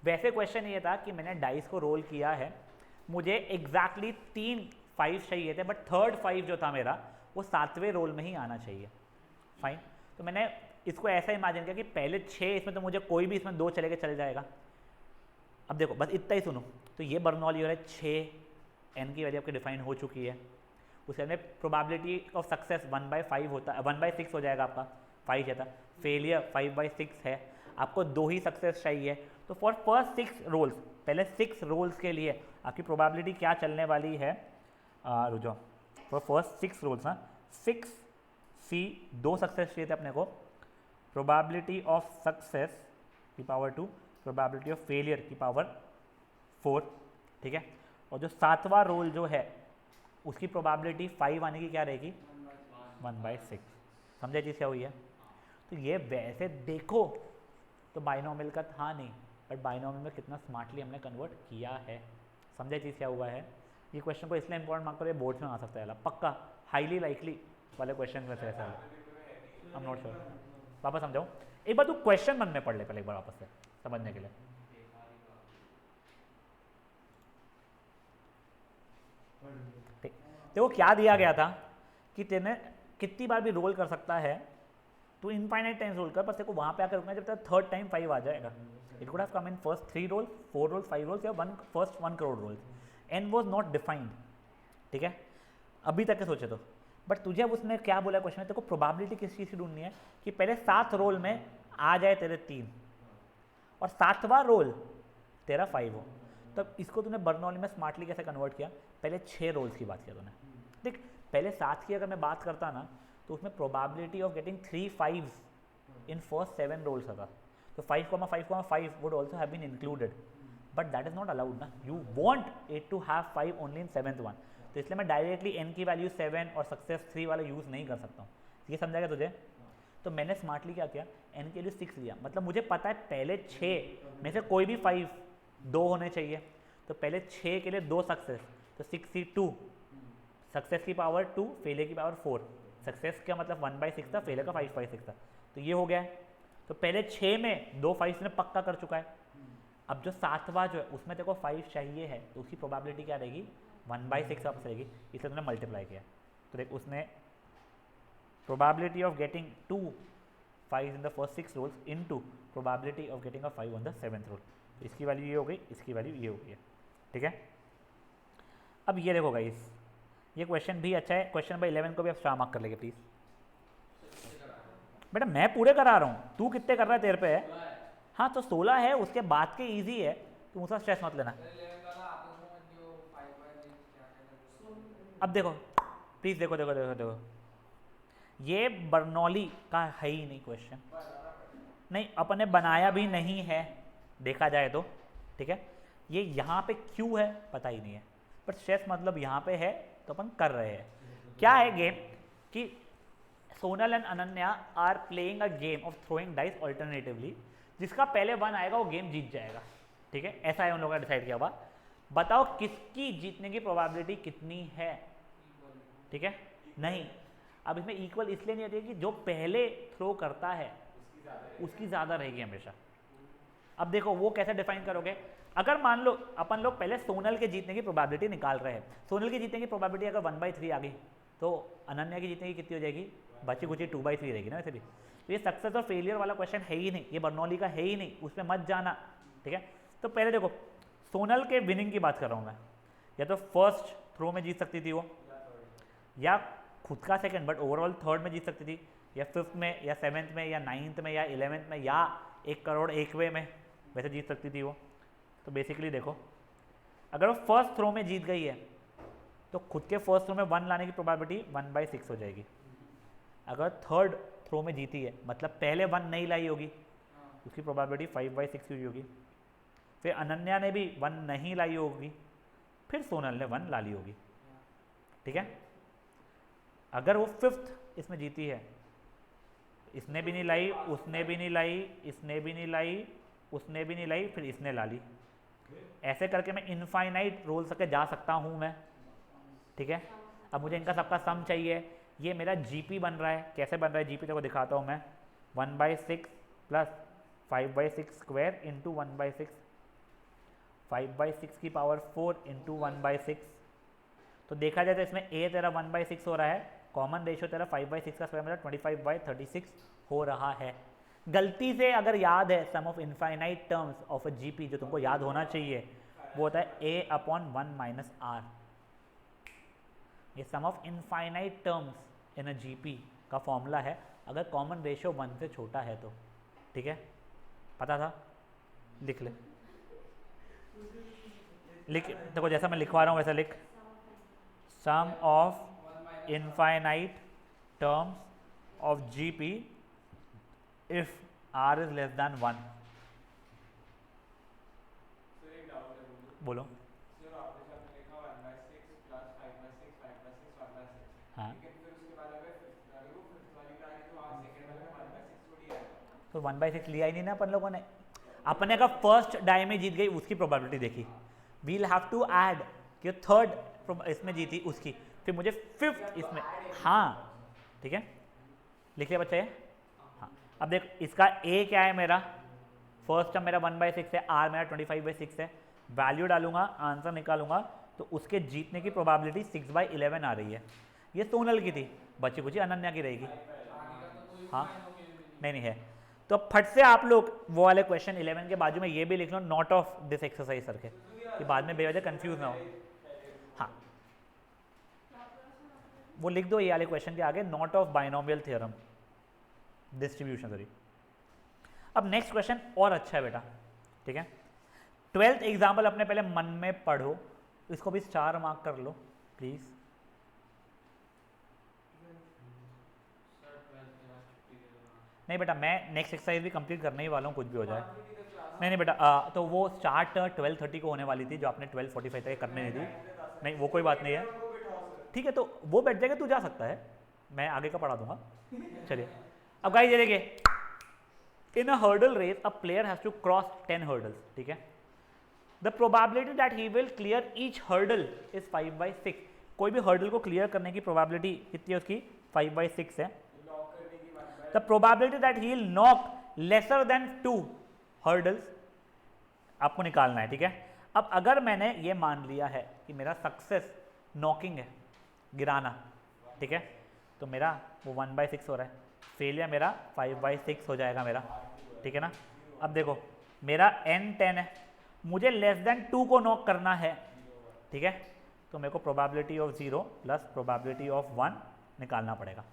वैसे क्वेश्चन ये था कि मैंने डाइस को रोल किया है, मुझे एग्जैक्टली 3 5 चाहिए थे, बट थर्ड 5 जो था मेरा वो 7वें रोल में ही आना चाहिए। फाइन, तो मैंने इसको ऐसा इमेजिन किया कि पहले 6 इसमें तो मुझे कोई भी इसमें 2 चलेगा चल जाएगा। अब देखो बस इतना ही सुनो, तो ये बर्नौली हो रहा है 6 n की वैल्यू आपकी डिफाइन हो चुकी है। उसके अंदर प्रोबेबिलिटी ऑफ सक्सेस 1/5 होता है, 1/6 हो जाएगा आपका, 5 है था। फेलियर 5/6 है, आपको 2 ही सक्सेस चाहिए। तो फॉर फर्स्ट 6 रोल्स, पहले 6 रोल्स के लिए आपकी प्रोबेबिलिटी क्या चलने वाली है, रुक जाओ, फॉर फर्स्ट 6 रोल्स ना 6C 2 सक्सेस चाहिए थे अपने को, प्रोबेबिलिटी ऑफ सक्सेस की पावर 2, प्रोबेबिलिटी ऑफ फेलियर की पावर 4। ठीक है, और जो 7वां रोल जो है उसकी प्रोबेबिलिटी 5 आने की क्या रहेगी, 1/6। समझे चीज़ क्या हुई है। तो ये वैसे देखो तो बाइनोमियल का था नहीं, बट बाइनोमियल में कितना स्मार्टली हमने कन्वर्ट किया है। समझे चीज़ क्या हुआ है। ये क्वेश्चन को इसलिए इंपॉर्टेंट मार्क करो, ये बोर्ड्स में आ सकता है पक्का, हाईली लाइकली वाले क्वेश्चन में से ऐसा है। आई एम नॉट श्योर, वापस समझाऊँ एक बार, तू क्वेश्चन मन में पढ़ ले पहले एक बार वापस से समझने के लिए। ठीक, देखो क्या दिया गया था कि तेने कितनी बार भी रोल कर सकता है, तू इनफाइनाइट टाइम्स रोल कर, पर तेरे को वहाँ पे आकर रुकना जब तक थर्ड टाइम 5 आ जाएगा। It could have come in first 3 roll, 4 roll, 5 rolls या first 1 crore rolls. N was not defined. ठीक है, अभी तक के सोचे तो, बट तुझे अब उसने क्या बोला क्वेश्चन में, तेरे को प्रोबेबिलिटी किस चीज़ की ढूंढनी है कि पहले 7 रोल में आ जाए तेरे 3 और 7वां रोल तेरा 5 हो। तब इसको तूने बर्नौली में स्मार्टली कैसे कन्वर्ट किया, पहले 6 रोल्स की बात किया तूने। देख पहले 7 की अगर मैं बात करता ना तो उसमें probability of getting 3 5s in first 7 rolls था, तो 5,5,5 would also have been included, but that is not allowed ना। You want it to have 5 only in 7th one, तो इसलिए मैं डायरेक्टली n की वैल्यू 7 और सक्सेस 3 वाला यूज़ नहीं कर सकता हूँ। ये समझाएगा तुझे। तो मैंने स्मार्टली क्या किया, n की वैल्यू 6 लिया, मतलब मुझे पता है पहले 6 में से कोई भी 5 2 होने चाहिए, तो पहले 6 के लिए 2 सक्सेस, तो 6C2 सक्सेस की पावर 2, फेलियर की पावर 4। सक्सेस का मतलब 1/6 था, फेलियर का 5/6 था, तो ये हो गया है। तो पहले 6 में 2 5 ने पक्का कर चुका है। अब जो 7वां जो है उसमें तेरे को 5 चाहिए है, तो उसकी प्रोबेबिलिटी क्या रहेगी, 1/6 वापस रहेगी, इसलिए तुमने मल्टीप्लाई किया। तो देख उसने probability of getting 2 5 in the first 6 rolls into probability of getting a 5 on the 7th roll, तो इसकी वैल्यू ये हो गई, इसकी वैल्यू ये हो गई है। ठीक है, अब ये देखो गाइस, ये क्वेश्चन भी अच्छा है, क्वेश्चन नंबर 11 को भी आप स्टार मार्क कर लेंगे प्लीज। बेटा मैं पूरे करा रहा हूँ, तू कितने कर रहा है, तेरे पे है। हाँ तो 16 है, उसके बाद के इजी है, तुम उसका स्ट्रेस मत लेना। अब देखो प्लीज, देखो देखो देखो देखो, ये बर्नौली का है ही नहीं क्वेश्चन, नहीं अपने बनाया भी नहीं है देखा जाए तो। ठीक है, ये यहाँ पे क्यों है पता ही नहीं है, बट स्ट्रेस मतलब यहाँ पे है तो अपन कर रहे हैं। क्या है गेम कि Sonal and Ananya are playing a game of throwing dice alternatively, जिसका पहले 1 आएगा वो गेम जीत जाएगा। ठीक है, ऐसा है उन लोगों ने डिसाइड किया हुआ। बताओ किसकी जीतने की प्रोबेबिलिटी कितनी है। ठीक है, नहीं अब इसमें इक्वल इसलिए नहीं होती है कि जो पहले थ्रो करता है उसकी ज़्यादा रहेगी हमेशा। अब देखो वो कैसे डिफाइन करोगे, अगर मान लो अपन लोग पहले सोनल के जीतने की प्रोबेबिलिटी निकाल रहे हैं, सोनल की जीतने की प्रोबेबिलिटी अगर 1/3 आ गई तो अनन्या की जीतने की कितनी हो जाएगी, बची कुची 2/3 रहेगी ना वैसे भी। तो ये सक्सेस और फेलियर वाला क्वेश्चन है ही नहीं, ये बर्नौली का है ही नहीं, उसमें मत जाना। ठीक है, तो पहले देखो सोनल के विनिंग की बात कर रहा हूँ मैं, या तो फर्स्ट थ्रो में जीत सकती थी वो, या खुद का सेकंड बट ओवरऑल थर्ड में जीत सकती थी, या 5th में या 7th में या 9th में या 11th में या 1 करोड़ 1वें में वैसे जीत सकती थी वो। तो बेसिकली देखो अगर वो फर्स्ट थ्रो में जीत गई है तो खुद के फर्स्ट थ्रो में 1 लाने की प्रोबेबिलिटी 1/6 हो जाएगी। अगर थर्ड थ्रो में जीती है मतलब पहले 1 नहीं लाई होगी, उसकी प्रोबेबिलिटी 5/6 हुई होगी। फिर अनन्या ने भी 1 नहीं लाई होगी, फिर सोनल ने 1 ला ली होगी। ठीक है, अगर वो 5th इसमें जीती है, इसने भी नहीं लाई, उसने भी नहीं लाई, इसने भी नहीं लाई, उसने भी नहीं लाई, फिर इसने ला ली। ऐसे करके मैं इनफाइनाइट रोल सके जा सकता हूँ मैं। ठीक है। अब मुझे इनका सबका सम चाहिए। ये मेरा जीपी बन रहा है, कैसे बन रहा है जीपी, तो दिखाता हूँ मैं। 1/6 प्लस 5/6 स्क्वायर इंटू 1/6, 5/6 की पावर 4 इंटू 1/6। तो देखा जाए तो इसमें ए तेरा 1/6 हो रहा है, कॉमन रेशियो तेरा 5/6 का स्क्वायर मतलब 25/36 हो रहा है। गलती से अगर याद है sum of infinite terms of a GP, जो तुमको याद होना चाहिए वो होता है a अपॉन 1 माइनस आर। ये sum of infinite terms in a GP का फॉर्मूला है अगर कॉमन रेशियो 1 से छोटा है तो। ठीक है, पता था? लिख ले, लिख, देखो जैसा मैं लिखवा रहा हूँ वैसा लिख। Sum of infinite terms of GP if r is less than 1। बोलो। हाँ, तो 1/6 लिया ही नहीं ना अपन लोगों ने। अपने का फर्स्ट डाई में जीत गई उसकी प्रोबेबिलिटी देखी, वील हैव टू ऐड कि थर्ड इसमें जीती उसकी, फिर मुझे फिफ्थ इसमें। हाँ ठीक है, लिख लिया बच्चे। हाँ, अब देख इसका a क्या है मेरा, फर्स्ट टर्म मेरा 1/6 है, r मेरा 25/6 है। वैल्यू डालूंगा, आंसर निकालूंगा, तो उसके जीतने की प्रोबेबिलिटी 6/11 आ रही है। ये सोनल की थी, बची कुछ अनन्या की रहेगी। हाँ नहीं है। तो अब फट से आप लोग वो वाले क्वेश्चन 11 के बाजू में ये भी लिख लो, नॉट ऑफ दिस एक्सरसाइज करके, कि बाद में बेवजह कंफ्यूज ना हो। हाँ वो लिख दो ये वाले क्वेश्चन के आगे, not of binomial theorem distribution. Sorry, अब नेक्स्ट क्वेश्चन और अच्छा है बेटा, ठीक है। 12th एग्जाम्पल अपने पहले मन में पढ़ो, इसको भी स्टार मार्क कर लो प्लीज। नहीं बेटा, मैं नेक्स्ट एक्सरसाइज भी कंप्लीट करने ही वाला हूँ, कुछ भी हो जाए। नहीं बेटा, तो वो स्टार्ट 12:30 को होने वाली थी, जो आपने 12:45 तक करने नहीं दी। नहीं वो कोई बात नहीं है, ठीक है, तो वो बैठ जाएगा, तू जा सकता है, मैं आगे का पढ़ा दूंगा। चलिए अब गाइस ये देखिए, in a hurdle race a player has to cross 10 hurdles, ठीक है। The probability that he will clear each hurdle is 5/6। कोई भी हर्डल को क्लियर करने की प्रोबेबिलिटी कितनी है उसकी, 5/6 है। The probability that he will knock lesser than 2 hurdles आपको निकालना है, ठीक है। अब अगर मैंने ये मान लिया है कि मेरा सक्सेस नॉकिंग है, गिराना, ठीक है, तो मेरा वो 1/6 हो रहा है, फेलियर मेरा 5/6 हो जाएगा मेरा, ठीक है ना। अब देखो मेरा n 10 है, मुझे लेस देन 2 को नॉक करना है, ठीक है, तो मेरे को probability of 0 plus probability of 1 निकालना पड़ेगा।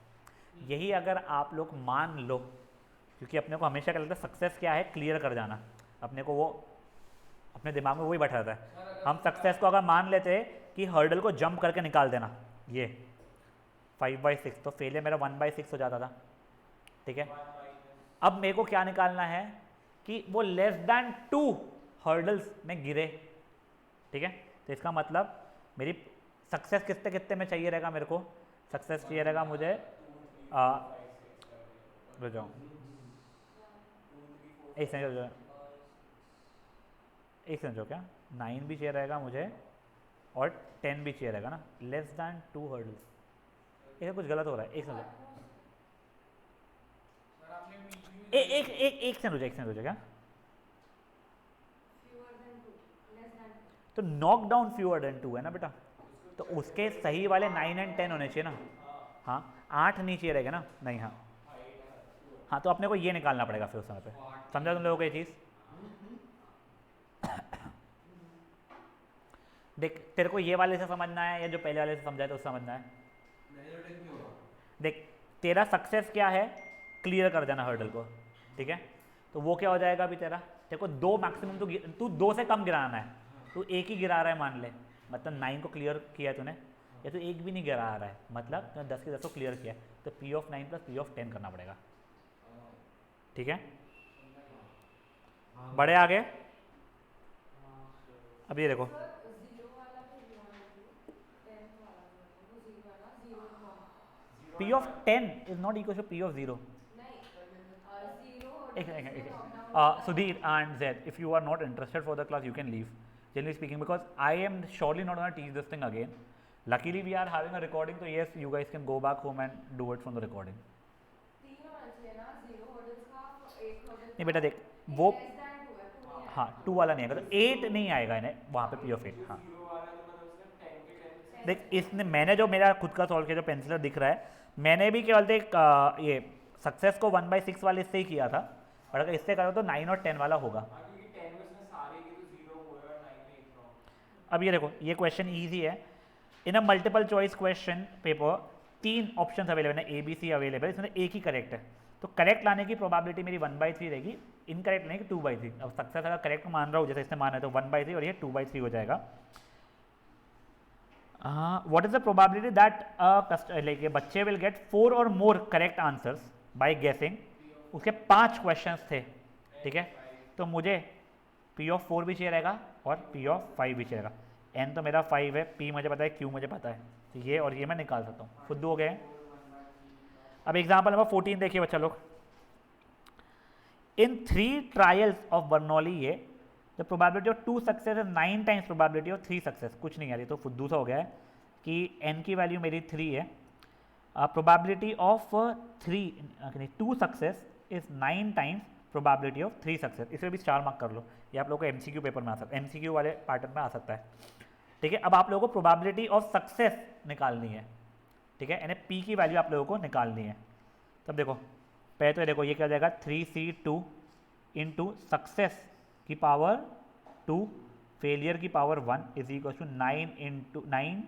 यही अगर आप लोग मान लो, क्योंकि अपने को हमेशा क्या लगता है सक्सेस क्या है, क्लियर कर जाना, अपने को वो अपने दिमाग में वही बैठा रहता है। हम सक्सेस को अगर मान लेते कि हर्डल को जंप करके निकाल देना, ये 5/6, तो फेलियर मेरा 1/6 हो जाता था, ठीक है। अब मेरे को क्या निकालना है कि वो लेस देन 2 हर्डल्स में गिरे, ठीक है। तो इसका मतलब मेरी सक्सेस कितने कितने में चाहिए रहेगा, मेरे को सक्सेस चाहिए रहेगा मुझे रुक जाओ, एक सेकंड जो क्या 9 भी चाहिए रहेगा मुझे और 10 भी चाहिए रहेगा ना, लेस देन 2 हर्डल्स। ये कुछ गलत हो रहा है, एक सेकंड एक सेकंड हो जाएगा। तो नॉक डाउन फ्यूअर देन 2 है ना बेटा, तो उसके सही वाले 9 और 10 होने चाहिए ना। हाँ 8 नहीं चाहिए रहेगा ना, नहीं। हाँ हाँ, तो अपने को ये निकालना पड़ेगा फिर उस समय पे, समझा तुम लोगों को ये चीज़। देख तेरे को ये वाले से समझना है या जो पहले वाले से समझा है तो समझना है। देख तेरा सक्सेस क्या है, क्लियर कर देना हर्डल को, ठीक है। तो वो क्या हो जाएगा अभी तेरे को 2 मैक्सिमम, तू 2 से कम गिराना है, तू एक ही गिरा रहा है मान ले, मतलब 9 को क्लियर किया है तूने, या तो एक भी नहीं गिरा रहा है, मतलब तूने 10 के 10 को क्लियर किया है, तो P of 9 plus P of 10 करना पड़ेगा, ठीक है। बड़े आगे, अब ये देखो P of 10 is not equal to P of 0. Sudhir and Zed, if you are not interested for the class, you can leave. Generally speaking, because I am surely not going to teach this thing again. Luckily we are having a recording, so yes, you guys can go back home and do it from the recording. नहीं बेटा देख वो हाँ 2 वाला नहीं आएगा, तो 8 नहीं आएगा इन्हें वहाँ पे P of 8। हाँ देख इसने मैंने जो मेरा खुद का सॉल्व किया जो पेंसिलर दिख रहा है, मैंने भी केवल देख ये सक्सेस को 1/6 वाले इससे ही किया था, और अगर इससे करो तो 9 और 10 वाला होगा। अब ये देखो ये क्वेश्चन ईजी है। In a multiple choice question paper 3 option available है, ए बी सी अवेलेबल, इसमें एक ही करेक्ट है, तो करेक्ट लाने की प्रोबेबिलिटी मेरी 1/3 रहेगी, इनकरेक्ट लाने की 2/3। अब सक्सेस अगर करेक्ट मान रहा हूँ जैसे इसने माना है तो 1/3 और ये 2/3 हो जाएगा। What is the probability that like बच्चे विल गेट 4 और मोर करेक्ट आंसर्स बाय गेसिंग। उसके 5 क्वेश्चंस थे, ठीक है, तो मुझे P of 4 भी चाहिए रहेगा और P of 5 भी चाहिए रहेगा। N तो मेरा 5 है, P मुझे पता है, Q मुझे पता है, तो ये और ये मैं निकाल सकता हूँ, खुद हो गए। अब एग्जाम्पल नंबर 14 देखिए बच्चा लोग। इन 3 ट्रायल्स ऑफ बर्नौली ये the probability of 2 success is 9 times probability of 3 success. कुछ नहीं यार, ये तो फुद्दू सा हो गया है कि N की वैल्यू मेरी 3 है, probability of 2 success is 9 times probability of 3 success. इसे भी 4 मार्क कर लो, ये आप लोगों को MCQ पेपर में आ सकता है, MCQ वाले पैटर्न में आ सकता है, ठीक है। अब आप लोगों को प्रोबेबिलिटी ऑफ सक्सेस निकालनी है, ठीक है, यानी P की वैल्यू आप लोगों को निकालनी है। तब देखो पहले तो देखो ये क्या हो जाएगा 3C2 इंटू सक्सेस की पावर 2 फेलियर की power 1 is equal to 9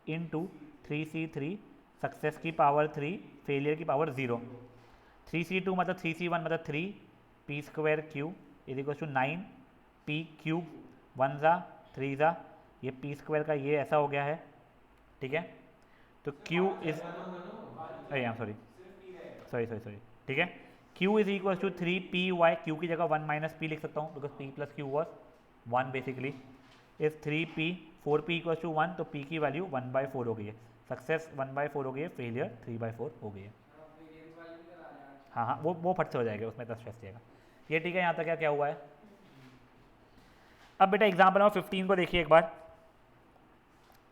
into 3C3 success की पावर 3 फेलियर की पावर 0। 3C2 मतलब 3C1 मतलब 3 P square q is equal to 9 P cube 1 ज़ा 3 ज़ा, ये P स्क्वायर का ये ऐसा हो गया है, ठीक है। तो Q इज सॉरी ठीक है, Q is equal to 3PY, Q की जगह 1 माइनस P लिख सकता हूँ because P plus Q was 1 basically, is 3P 4P equal to 1, तो P की वैल्यू 1/4 हो गई है, सक्सेस 1/4 हो गई है, फेलियर 3/4 हो गई है। हाँ वो फट से हो जाएगा, उसमें इतना स्ट्रेस जाएगा। ये ठीक है, यहाँ तक क्या हुआ है। अब बेटा एग्जाम्पल नंबर 15 को देखिए एक बार,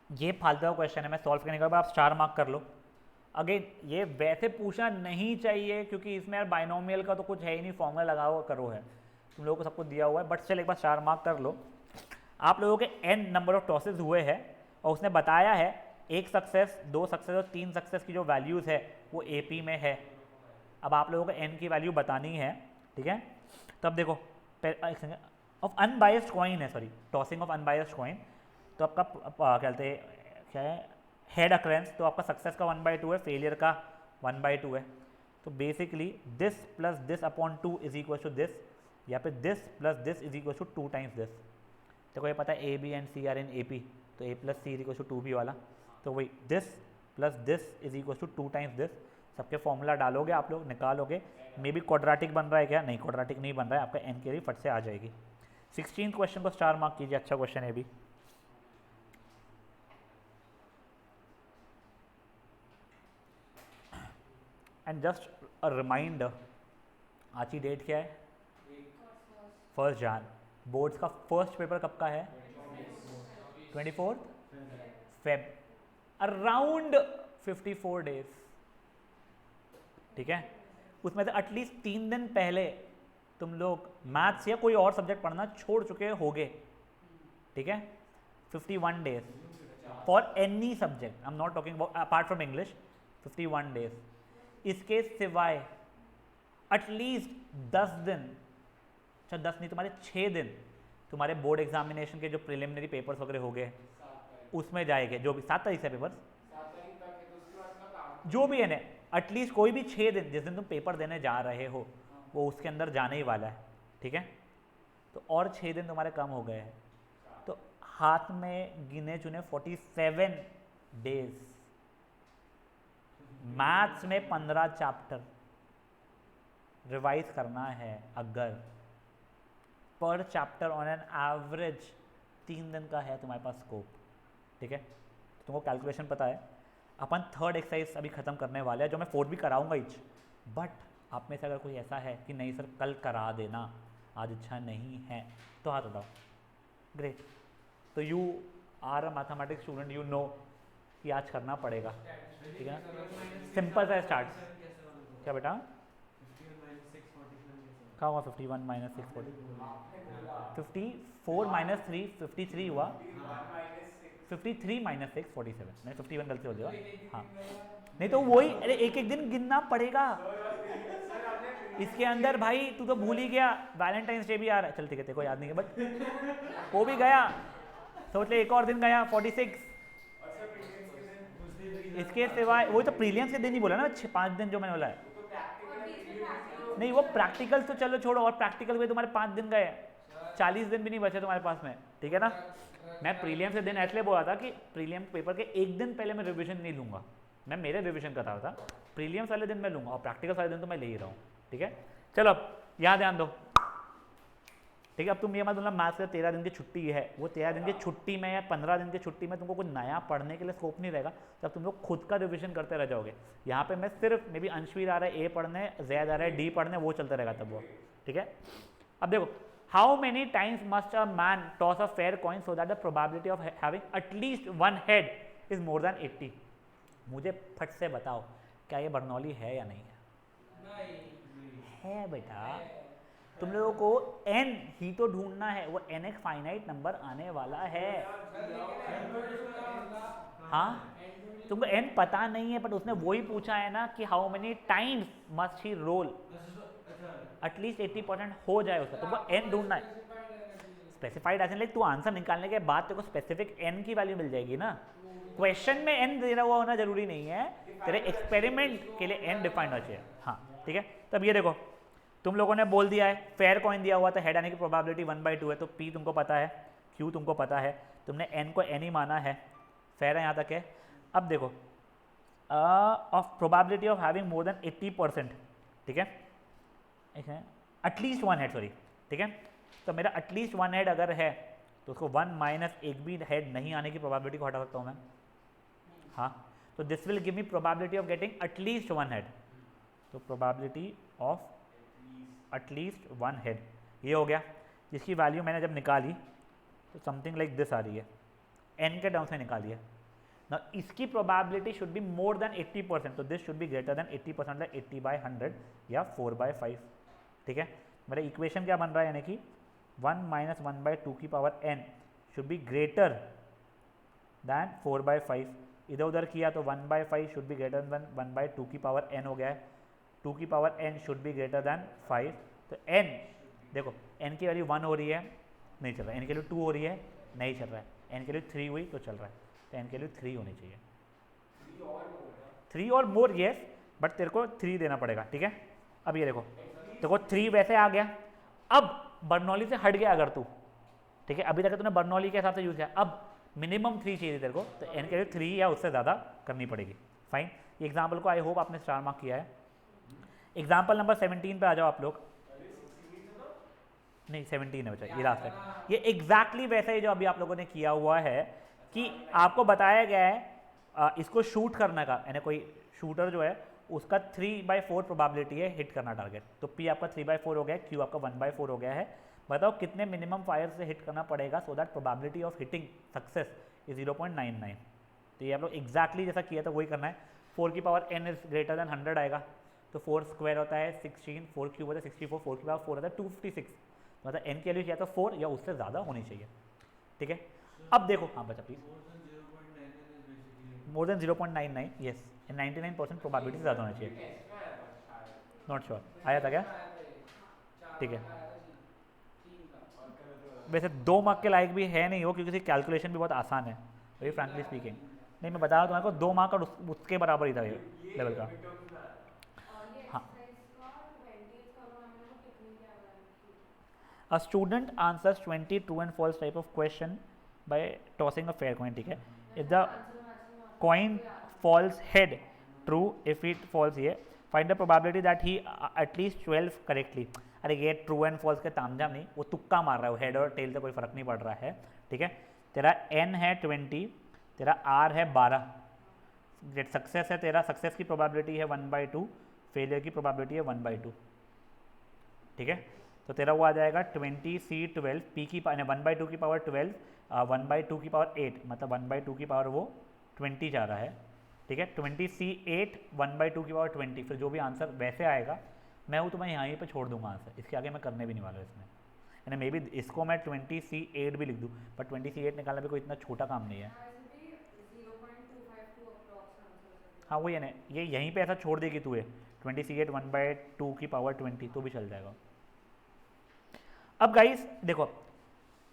ये फालतू का क्वेश्चन है, मैं सॉल्व करने के बाद आप 4 मार्क कर लो। अगेन ये वैसे पूछना नहीं चाहिए क्योंकि इसमें यार बाइनोमियल का तो कुछ है ही नहीं, फॉर्मूला लगा हुआ करो है, तुम लोगों को सब कुछ दिया हुआ है, बट चल एक बार 4 मार्क कर लो। आप लोगों के n नंबर ऑफ टॉसेस हुए हैं और उसने बताया है 1 सक्सेस 2 सक्सेस और 3 सक्सेस की जो वैल्यूज़ है वो AP में है। अब आप लोगों को n की वैल्यू बतानी है, ठीक है। तब देखो ऑफ अनबायस्ड कॉइन है, sorry tossing of unbiased coin, तो आपका क्या कहते हैं क्या है हेड अक्रेंस, तो आपका सक्सेस का 1/2 है, फेलियर का 1/2 है, तो basically this plus this upon 2 is equal to this, या फिर this plus this is equal to 2 times this. देखो ये पता है A B and C are in AP, तो A plus C is equal to 2B वाला, तो वही this plus this is equal to 2 times this. सबके फॉर्मूला डालोगे आप लोग, निकालोगे, मे बी क्वाड्रेटिक बन रहा है क्या, नहीं क्वाड्रेटिक नहीं बन रहा है, आपका n की वैल्यू फट से आ जाएगी। 16 क्वेश्चन को 4 मार्क कीजिए, अच्छा क्वेश्चन है भी। एंड जस्ट अ रिमाइंडर, आज की डेट क्या है, 1 जान। बोर्ड्स का फर्स्ट पेपर कब का है, 24 फेब, अराउंड 54 डेज, ठीक है। उसमें से एटलीस्ट 3 दिन पहले तुम लोग मैथ्स या कोई और सब्जेक्ट पढ़ना छोड़ चुके होगे, ठीक है। 51 days for any subject, I am not talking about apart from English, 51 days. इसके सिवाय एटलीस्ट 10 दिन, अच्छा 10 नहीं तुम्हारे 6 दिन तुम्हारे बोर्ड एग्जामिनेशन के जो प्रिलिमिनरी पेपर्स वगैरह हो गए उसमें जाएंगे, जो भी 7 तारीख से पेपर्स जो भी है ना, एटलीस्ट कोई भी 6 दिन जिस दिन तुम पेपर देने जा रहे हो वो उसके अंदर जाने ही वाला है, ठीक है। तो और 6 दिन तुम्हारे कम हो गए हैं, तो हाथ में गिने चुने 47 डेज। मैथ्स में 15 चैप्टर रिवाइज करना है, अगर पर चैप्टर ऑन एन एवरेज 3 दिन का है तुम्हारे पास स्कोप, ठीक है। तुमको कैलकुलेशन पता है, अपन 3rd एक्सरसाइज अभी खत्म करने वाले हैं, जो मैं 4th भी कराऊंगा इच, बट आप में से अगर कोई ऐसा है कि नहीं सर कल करा देना, आज इच्छा नहीं है, तो हाथ उठाओ। ग्रेट, तो you are a mathematics student, you know कि आज करना पड़ेगा, ठीक है ना। सिंपल सा स्टार्ट। क्या बेटा कहाँ हुआ 51 माइनस 640? 54 माइनस 3 53 हुआ, 53 माइनस 6 47, मैं 51 गलती हो गया। हाँ नहीं तो वही, अरे एक एक दिन गिनना पड़ेगा इसके अंदर भाई। तू तो भूल ही गया, वैलेंटाइंस डे भी आ रहा है। चल ठीक है, तेरे को याद नहीं है बट वो भी गया, सोच ले एक और दिन गया 46। इसके सिवाय वही तो प्रीलियम्स के दिन ही बोला ना, 5 दिन जो मैंने बोला है। नहीं वो प्रैक्टिकल तो चलो छोड़ो, और प्रैक्टिकल में तुम्हारे 5 दिन गए, 40 दिन भी नहीं बचे तुम्हारे पास में, ठीक है ना। मैं प्रीलियम से दिन इसलिए बोला था कि प्रीलियम पेपर के एक दिन पहले मैं रिवीजन नहीं लूंगा, मैं मेरे रिवीजन का था प्रीलियम्स वाले दिन मैं लूंगा, और प्रैक्टिकल वाले दिन तो मैं ले ही रहा हूँ, ठीक है। चलो अब यहाँ ध्यान दो, ठीक है। अब तुम ये मत बोलना मैथ्स का 13 दिन की छुट्टी है, वो 13 दिन की छुट्टी में या 15 दिन की छुट्टी में तुमको कुछ नया पढ़ने के लिए स्कोप नहीं रहेगा, तब तुम लोग खुद का रिवीजन करते रह जाओगे। यहाँ पे मैं सिर्फ मे बी अंशवीर आ रहा है ए पढ़ने, जैद आ रहा है डी पढ़ने, वो चलता रहेगा तब वो, ठीक है। अब देखो, how many times must a man toss a fair coin so that the probability of having at least one head is more than 80। मुझे फट से बताओ क्या ये बर्नौली है या नहीं है? है बेटा। तुम लोगों को n ही तो ढूंढना है, वो n एक फाइनाइट नंबर आने वाला है। हाँ तुमको n पता नहीं है, बट उसने वही पूछा है ना कि how many times must he roll, at least 80% हो जाए उसका, तुमको n ढूंढना है। स्पेसिफाइड ऐसे लाइक तू आंसर निकालने के बाद तेरे को स्पेसिफिक n की वैल्यू मिल जाएगी ना। क्वेश्चन में n दे रहा हुआ होना जरूरी नहीं है, तेरे एक्सपेरिमेंट के लिए n डिफाइंड होना चाहिए। हाँ ठीक है। तब ये देखो, तुम लोगों ने बोल दिया है फेयर कॉइन दिया हुआ था, हेड आने की प्रोबेबिलिटी 1/2 है, तो p तुमको पता है, q तुमको पता है, तुमने n को n ही माना है, फेयर है यहाँ तक है। अब देखो of probability of having more than 80%, ठीक है, एटलीस्ट वन हेड, सॉरी, ठीक है। तो मेरा एटलीस्ट वन हेड अगर है तो उसको 1 माइनस एक भी हेड नहीं आने की प्रोबेबिलिटी को हटा सकता हूँ मैं। हाँ तो this will give me probability of getting at least one head, तो probability of at least one head ये हो गया, जिसकी वैल्यू मैंने जब निकाली तो समथिंग लाइक दिस आ रही है, n के टर्म्स में निकाली है ना। इसकी probability should be more than 80%, तो this should be greater than 80%, like 80/100 या 4/5, ठीक है। मेरा इक्वेशन क्या बन रहा है, यानी कि 1 माइनस 1/2 की power n should be greater than 4/5। इधर उधर किया तो 1/5 शुड बी ग्रेटर देन 1/2 की पावर n हो गया है, 2 की power n should be greater than 5। तो n देखो, n की वैल्यू 1 हो रही है, नहीं चल रहा है, n की वैल्यू 2 हो रही है, नहीं चल रहा है, n की वैल्यू 3 हुई तो चल रहा है, तो n की वैल्यू 3 होनी चाहिए, 3 और मोर येस, बट तेरे को 3 देना पड़ेगा, ठीक है। अब ये देखो 3 वैसे आ गया, अब बर्नौली से हट गया अगर तू, ठीक है, अभी तक तूने बर्नौली के हिसाब से यूज किया, अब मिनिमम 3 चाहिए तेरे को, तो n की वैल्यू 3 या उससे ज़्यादा करनी पड़ेगी। फाइन, ये एग्जाम्पल को आई होप आपने स्टार मार्क किया है। एग्जाम्पल नंबर 17 पे आ जाओ आप लोग, नहीं 17 है बच्चा, ये लास्ट है। ये एग्जैक्टली वैसा ही जो अभी आप लोगों ने किया हुआ है कि आपको बताया गया है इसको शूट करने का, यानी कोई शूटर जो है उसका 3/4 प्रोबेबिलिटी है हिट करना टारगेट, तो P आपका 3/4 हो गया, Q आपका 1/4 हो गया है। बताओ कितने मिनिमम फायर से हिट करना पड़ेगा so that probability of hitting success is 0.99। तो ये आप लोग एग्जैक्टली जैसा किया था वही करना है। 4 की power n is greater than 100 आएगा, तो 4 स्क्वायर होता है 16, 4 क्यूब होता है 64, 4 की पावर 4 होता है 256, मतलब n की वैल्यू या तो 4 या उससे ज़्यादा होनी चाहिए, ठीक है। अब देखो, हाँ बच्चा please, more than 0.99, yes, 99% probability ज़्यादा होना चाहिए, नॉट श्योर आया था क्या, ठीक है। वैसे 2 मार्क के लायक भी है नहीं हो, क्योंकि कैलकुलेशन भी बहुत आसान है, वेरी फ्रैंकली स्पीकिंग। नहीं मैं बता रहा हूँ तुम्हारे को, 2 मार्क और उसके बराबर ही था ये लेवल का। हाँ, A student answers 20 true and false type of question by tossing a fair coin, ठीक है। If the coin falls head, true, if it falls here, find the probability that he at least 12 correctly। अरे ये true and false के तामझाम नहीं, वो तुक्का मार रहा है, वो हेड और टेल से कोई फर्क नहीं पड़ रहा है, ठीक है। तेरा n है 20, तेरा r है 12, गेट सक्सेस है, तेरा सक्सेस की प्रोबेबिलिटी है 1/2, फेलियर की प्रोबेबिलिटी है 1/2, ठीक है। तो तेरा वो आ जाएगा 20C12, P की 1/2 की पावर 12, 1/2 की पावर 8, मतलब 1/2 की पावर वो 20 जा रहा है, ठीक है। 20C8 1/2 की पावर 20, फिर जो भी आंसर वैसे आएगा मैं वो तुम्हें यहीं पे छोड़ दूंगा आंसर, इसके आगे मैं करने भी नहीं वाला इसमें। यानी मे बी इसको मैं 20C8 भी लिख दूँ, बट 20C8 निकालना भी कोई इतना छोटा काम नहीं है। हाँ वही है ना, ये यहीं पे ऐसा छोड़ देगी तू 20C8 1/2 की पावर 20 तो भी चल जाएगा। अब गाइस देखो,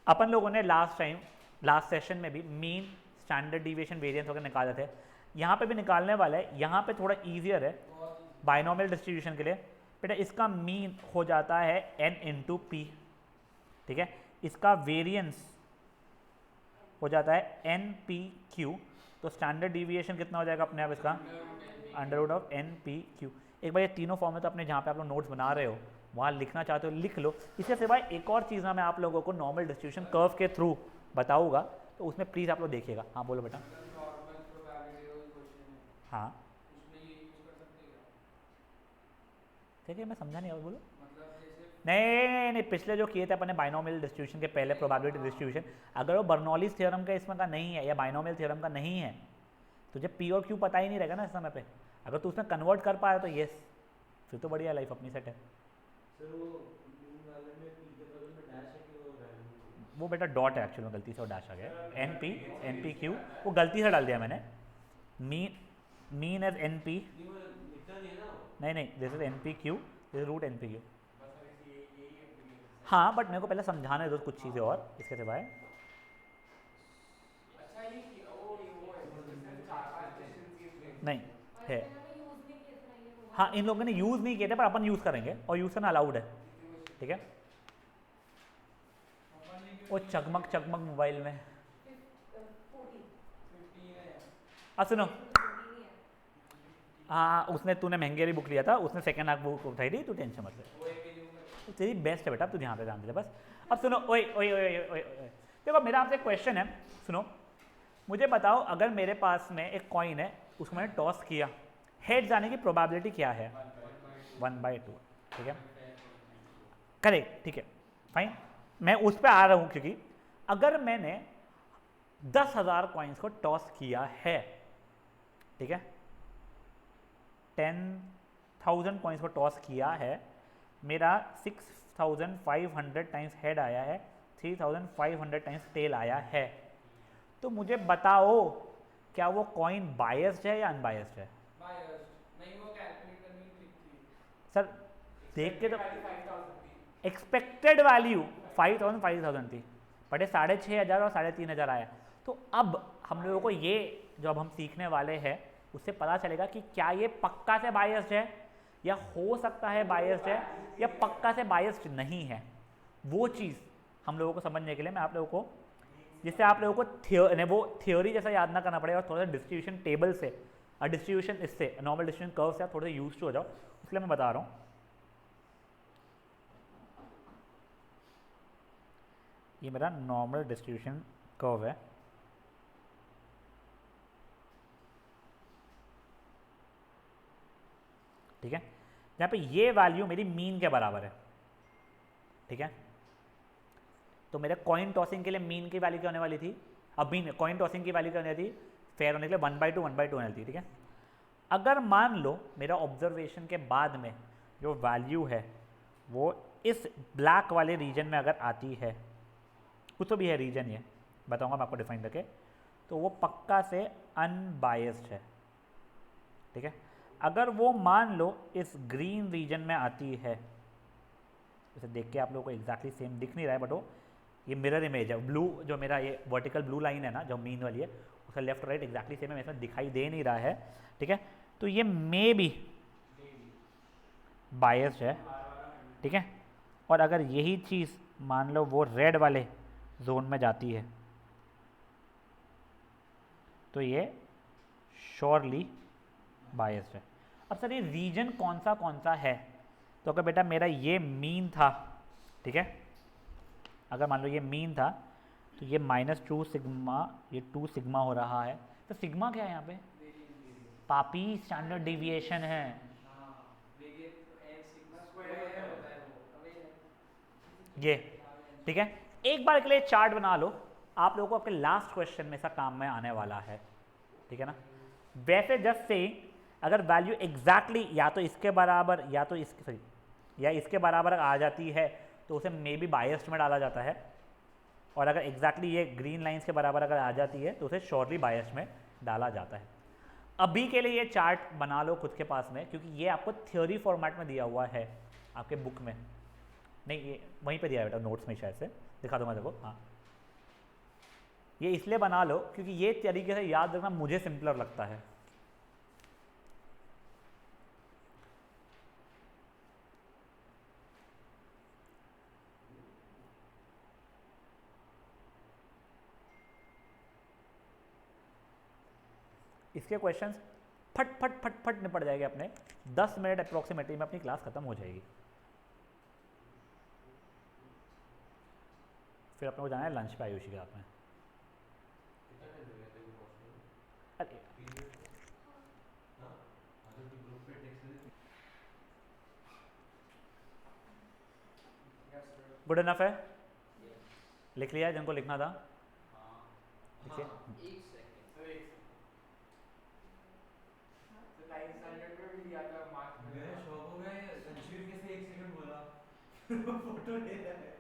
अपन लोगों ने लास्ट सेशन में भी मीन, स्टैंडर्ड डिविएशन, वेरिएंस वगैरह निकाले थे, यहाँ पे भी निकालने वाला है। यहाँ पे थोड़ा ईजियर है बाइनोमियल डिस्ट्रीब्यूशन के लिए। बेटा इसका मीन हो जाता है n इंटू पी, ठीक है। इसका वेरिएंस हो जाता है एन पी क्यू, तो स्टैंडर्ड डिविएशन कितना हो जाएगा अपने आप इसका √(n(p)q। एक बार ये तीनों फॉर्म में तो अपने जहाँ पे आप लोग नोट्स बना रहे हो वहाँ लिखना चाहते हो लिख लो। इसके सिवाय एक और चीज़ ना मैं आप लोगों को नॉर्मल डिस्ट्रीब्यूशन कर्व के थ्रू बताऊंगा, तो उसमें प्लीज़ आप लोग देखिएगा। हाँ बोलो बेटा। हाँ ठीक है, मैं समझा नहीं, और बोलो। नहीं, पिछले जो किए थे अपने बाइनोमियल डिस्ट्रीब्यूशन के पहले प्रोबेबिलिटी डिस्ट्रीब्यूशन, अगर वो बर्नौलीज थ्योरम का इसमें का नहीं है या बाइनोमियल थ्योरम का नहीं है, तुझे पी और क्यू पता ही नहीं रहेगा ना इस समय पे। अगर तू उसमें कन्वर्ट कर पाया तो येस, फिर तो बढ़िया लाइफ अपनी सेट है। वो बेटा डॉट है एक्चुअल में, गलती से वो डैश आ गया। एन पी क्यू वो गलती से डाल दिया मैंने। मीन एज एन पी, नहीं this is an P Q, this is √(n(p)q। हाँ बट मेरे को पहले समझाने दो कुछ चीज़ें और इसके सिवाय। नहीं है, हाँ इन लोगों ने यूज़ नहीं किए थे पर अपन यूज़ करेंगे और यूज़ करना अलाउड है, ठीक है। वो चकमक मोबाइल में, अब सुनो, हाँ उसने, तूने महंगे वाली बुक लिया था, उसने सेकंड हाफ बुक उठाई थी, तू टेंशन मत ले, तो तेरी बेस्ट है बेटा, तू ध्यान पे ध्यान दे बस। अब सुनो, ओए ओए ओए ओए ओए, देखो मेरा आपसे क्वेश्चन है, सुनो मुझे बताओ, अगर मेरे पास में एक कॉइन है, उसको मैंने टॉस किया, हेड जाने की प्रोबेबिलिटी क्या है? 1/2, ठीक है, करेक्ट, ठीक है फाइन। मैं उस पर आ रहा हूँ क्योंकि अगर मैंने 10,000 कॉइन्स को टॉस किया है, ठीक है, 10,000 कॉइन्स को टॉस किया है, मेरा 6,500 टाइम्स हेड आया है, 3,500 टाइम्स टेल आया है, तो मुझे बताओ क्या वो कॉइन बायस्ड है या अनबायस्ड है? नहीं, वो कैलकुलेट करनी थी सर, देख के तो एक्सपेक्टेड वैल्यू 5,000 थी, बट ये 6,500 और 3,500 आया। तो अब हम लोगों को ये जो अब हम सीखने वाले हैं उससे पता चलेगा कि क्या ये पक्का से बायस्ड है या हो सकता है बायस्ड है या पक्का से बायस्ड नहीं है। वो चीज़ हम लोगों को समझने के लिए मैं आप लोगों को, जिससे आप लोगों को वो थ्योरी जैसा याद ना करना पड़ेगा और थोड़ा सा डिस्ट्रीब्यूशन टेबल से और डिस्ट्रीब्यूशन इससे नॉर्मल डिस्ट्रीब्यूशन कर्व से आप थोड़े यूज हो जाओ, इसलिए मैं बता रहा हूँ। ये मेरा नॉर्मल डिस्ट्रीब्यूशन कर्व है, ठीक है, जहाँ पे ये वैल्यू मेरी मीन के बराबर है, ठीक है। तो मेरे कॉइन टॉसिंग के लिए मीन की वैल्यू क्या होने वाली थी? अब मीन कॉइन टॉसिंग की वैल्यू क्या होने थी? फेयर होने के लिए 1/2 होने थी, ठीक है। अगर मान लो मेरा ऑब्जर्वेशन के बाद में जो वैल्यू है वो इस ब्लैक वाले रीजन में अगर आती है, कुछ तो भी है रीजन, ये बताऊंगा मैं आपको डिफाइन करके, तो वो पक्का से अनबायस्ड है, ठीक है। अगर वो मान लो इस ग्रीन रीजन में आती है, इसे देख के आप लोगों को एग्जैक्टली सेम दिख नहीं रहा है बट वो ये मिरर इमेज है, ब्लू जो मेरा ये वर्टिकल ब्लू लाइन है ना जो मीन वाली है, उसका लेफ्ट राइट एग्जैक्टली सेम है, इसमें दिखाई दे नहीं रहा है, ठीक है। तो ये मे बी बायस्ड है, ठीक है। और अगर यही चीज़ मान लो वो रेड वाले जोन में जाती है तो ये श्योरली बायस्ड है। अब सर ये रीजन कौन सा है? तो अगर बेटा मेरा ये मीन था, ठीक है, अगर मान लो ये मीन था तो ये -2 सिग्मा, ये 2 सिग्मा हो रहा है, तो सिग्मा क्या है यहाँ पे? पापी स्टैंडर्ड डिविएशन है, ये, ठीक है। एक बार के लिए चार्ट बना लो, आप लोगों को आपके लास्ट क्वेश्चन में सा काम में आने वाला है, ठीक है ना। वैसे जस्ट से अगर वैल्यू एग्जैक्टली या तो इसके बराबर या तो इसके सॉरी या इसके बराबर आ जाती है तो उसे मे बी बायस्ड में डाला जाता है, और अगर एग्जैक्टली ये ग्रीन लाइंस के बराबर अगर आ जाती है तो उसे श्योरली बायस्ड में डाला जाता है। अभी के लिए ये चार्ट बना लो खुद के पास में, क्योंकि ये आपको थ्योरी फॉर्मेट में दिया हुआ है आपके बुक में, नहीं ये वहीं पे दिया है बेटा नोट्स में, शायद से दिखा दूंगा देखो। हाँ ये इसलिए बना लो क्योंकि ये तरीके से याद रखना मुझे सिंपलर लगता है। इसके क्वेश्चंस फट फट फट फट निपट जाएंगे अपने, 10 मिनट अप्रोक्सीमेटली में अपनी क्लास खत्म हो जाएगी। फिर अपने को जाना है लंच पे आयुषी के साथ में। अरे गुड इनफ है, लिख लिया जिनको लिखना था, लिखिए। फोटो ले रहा है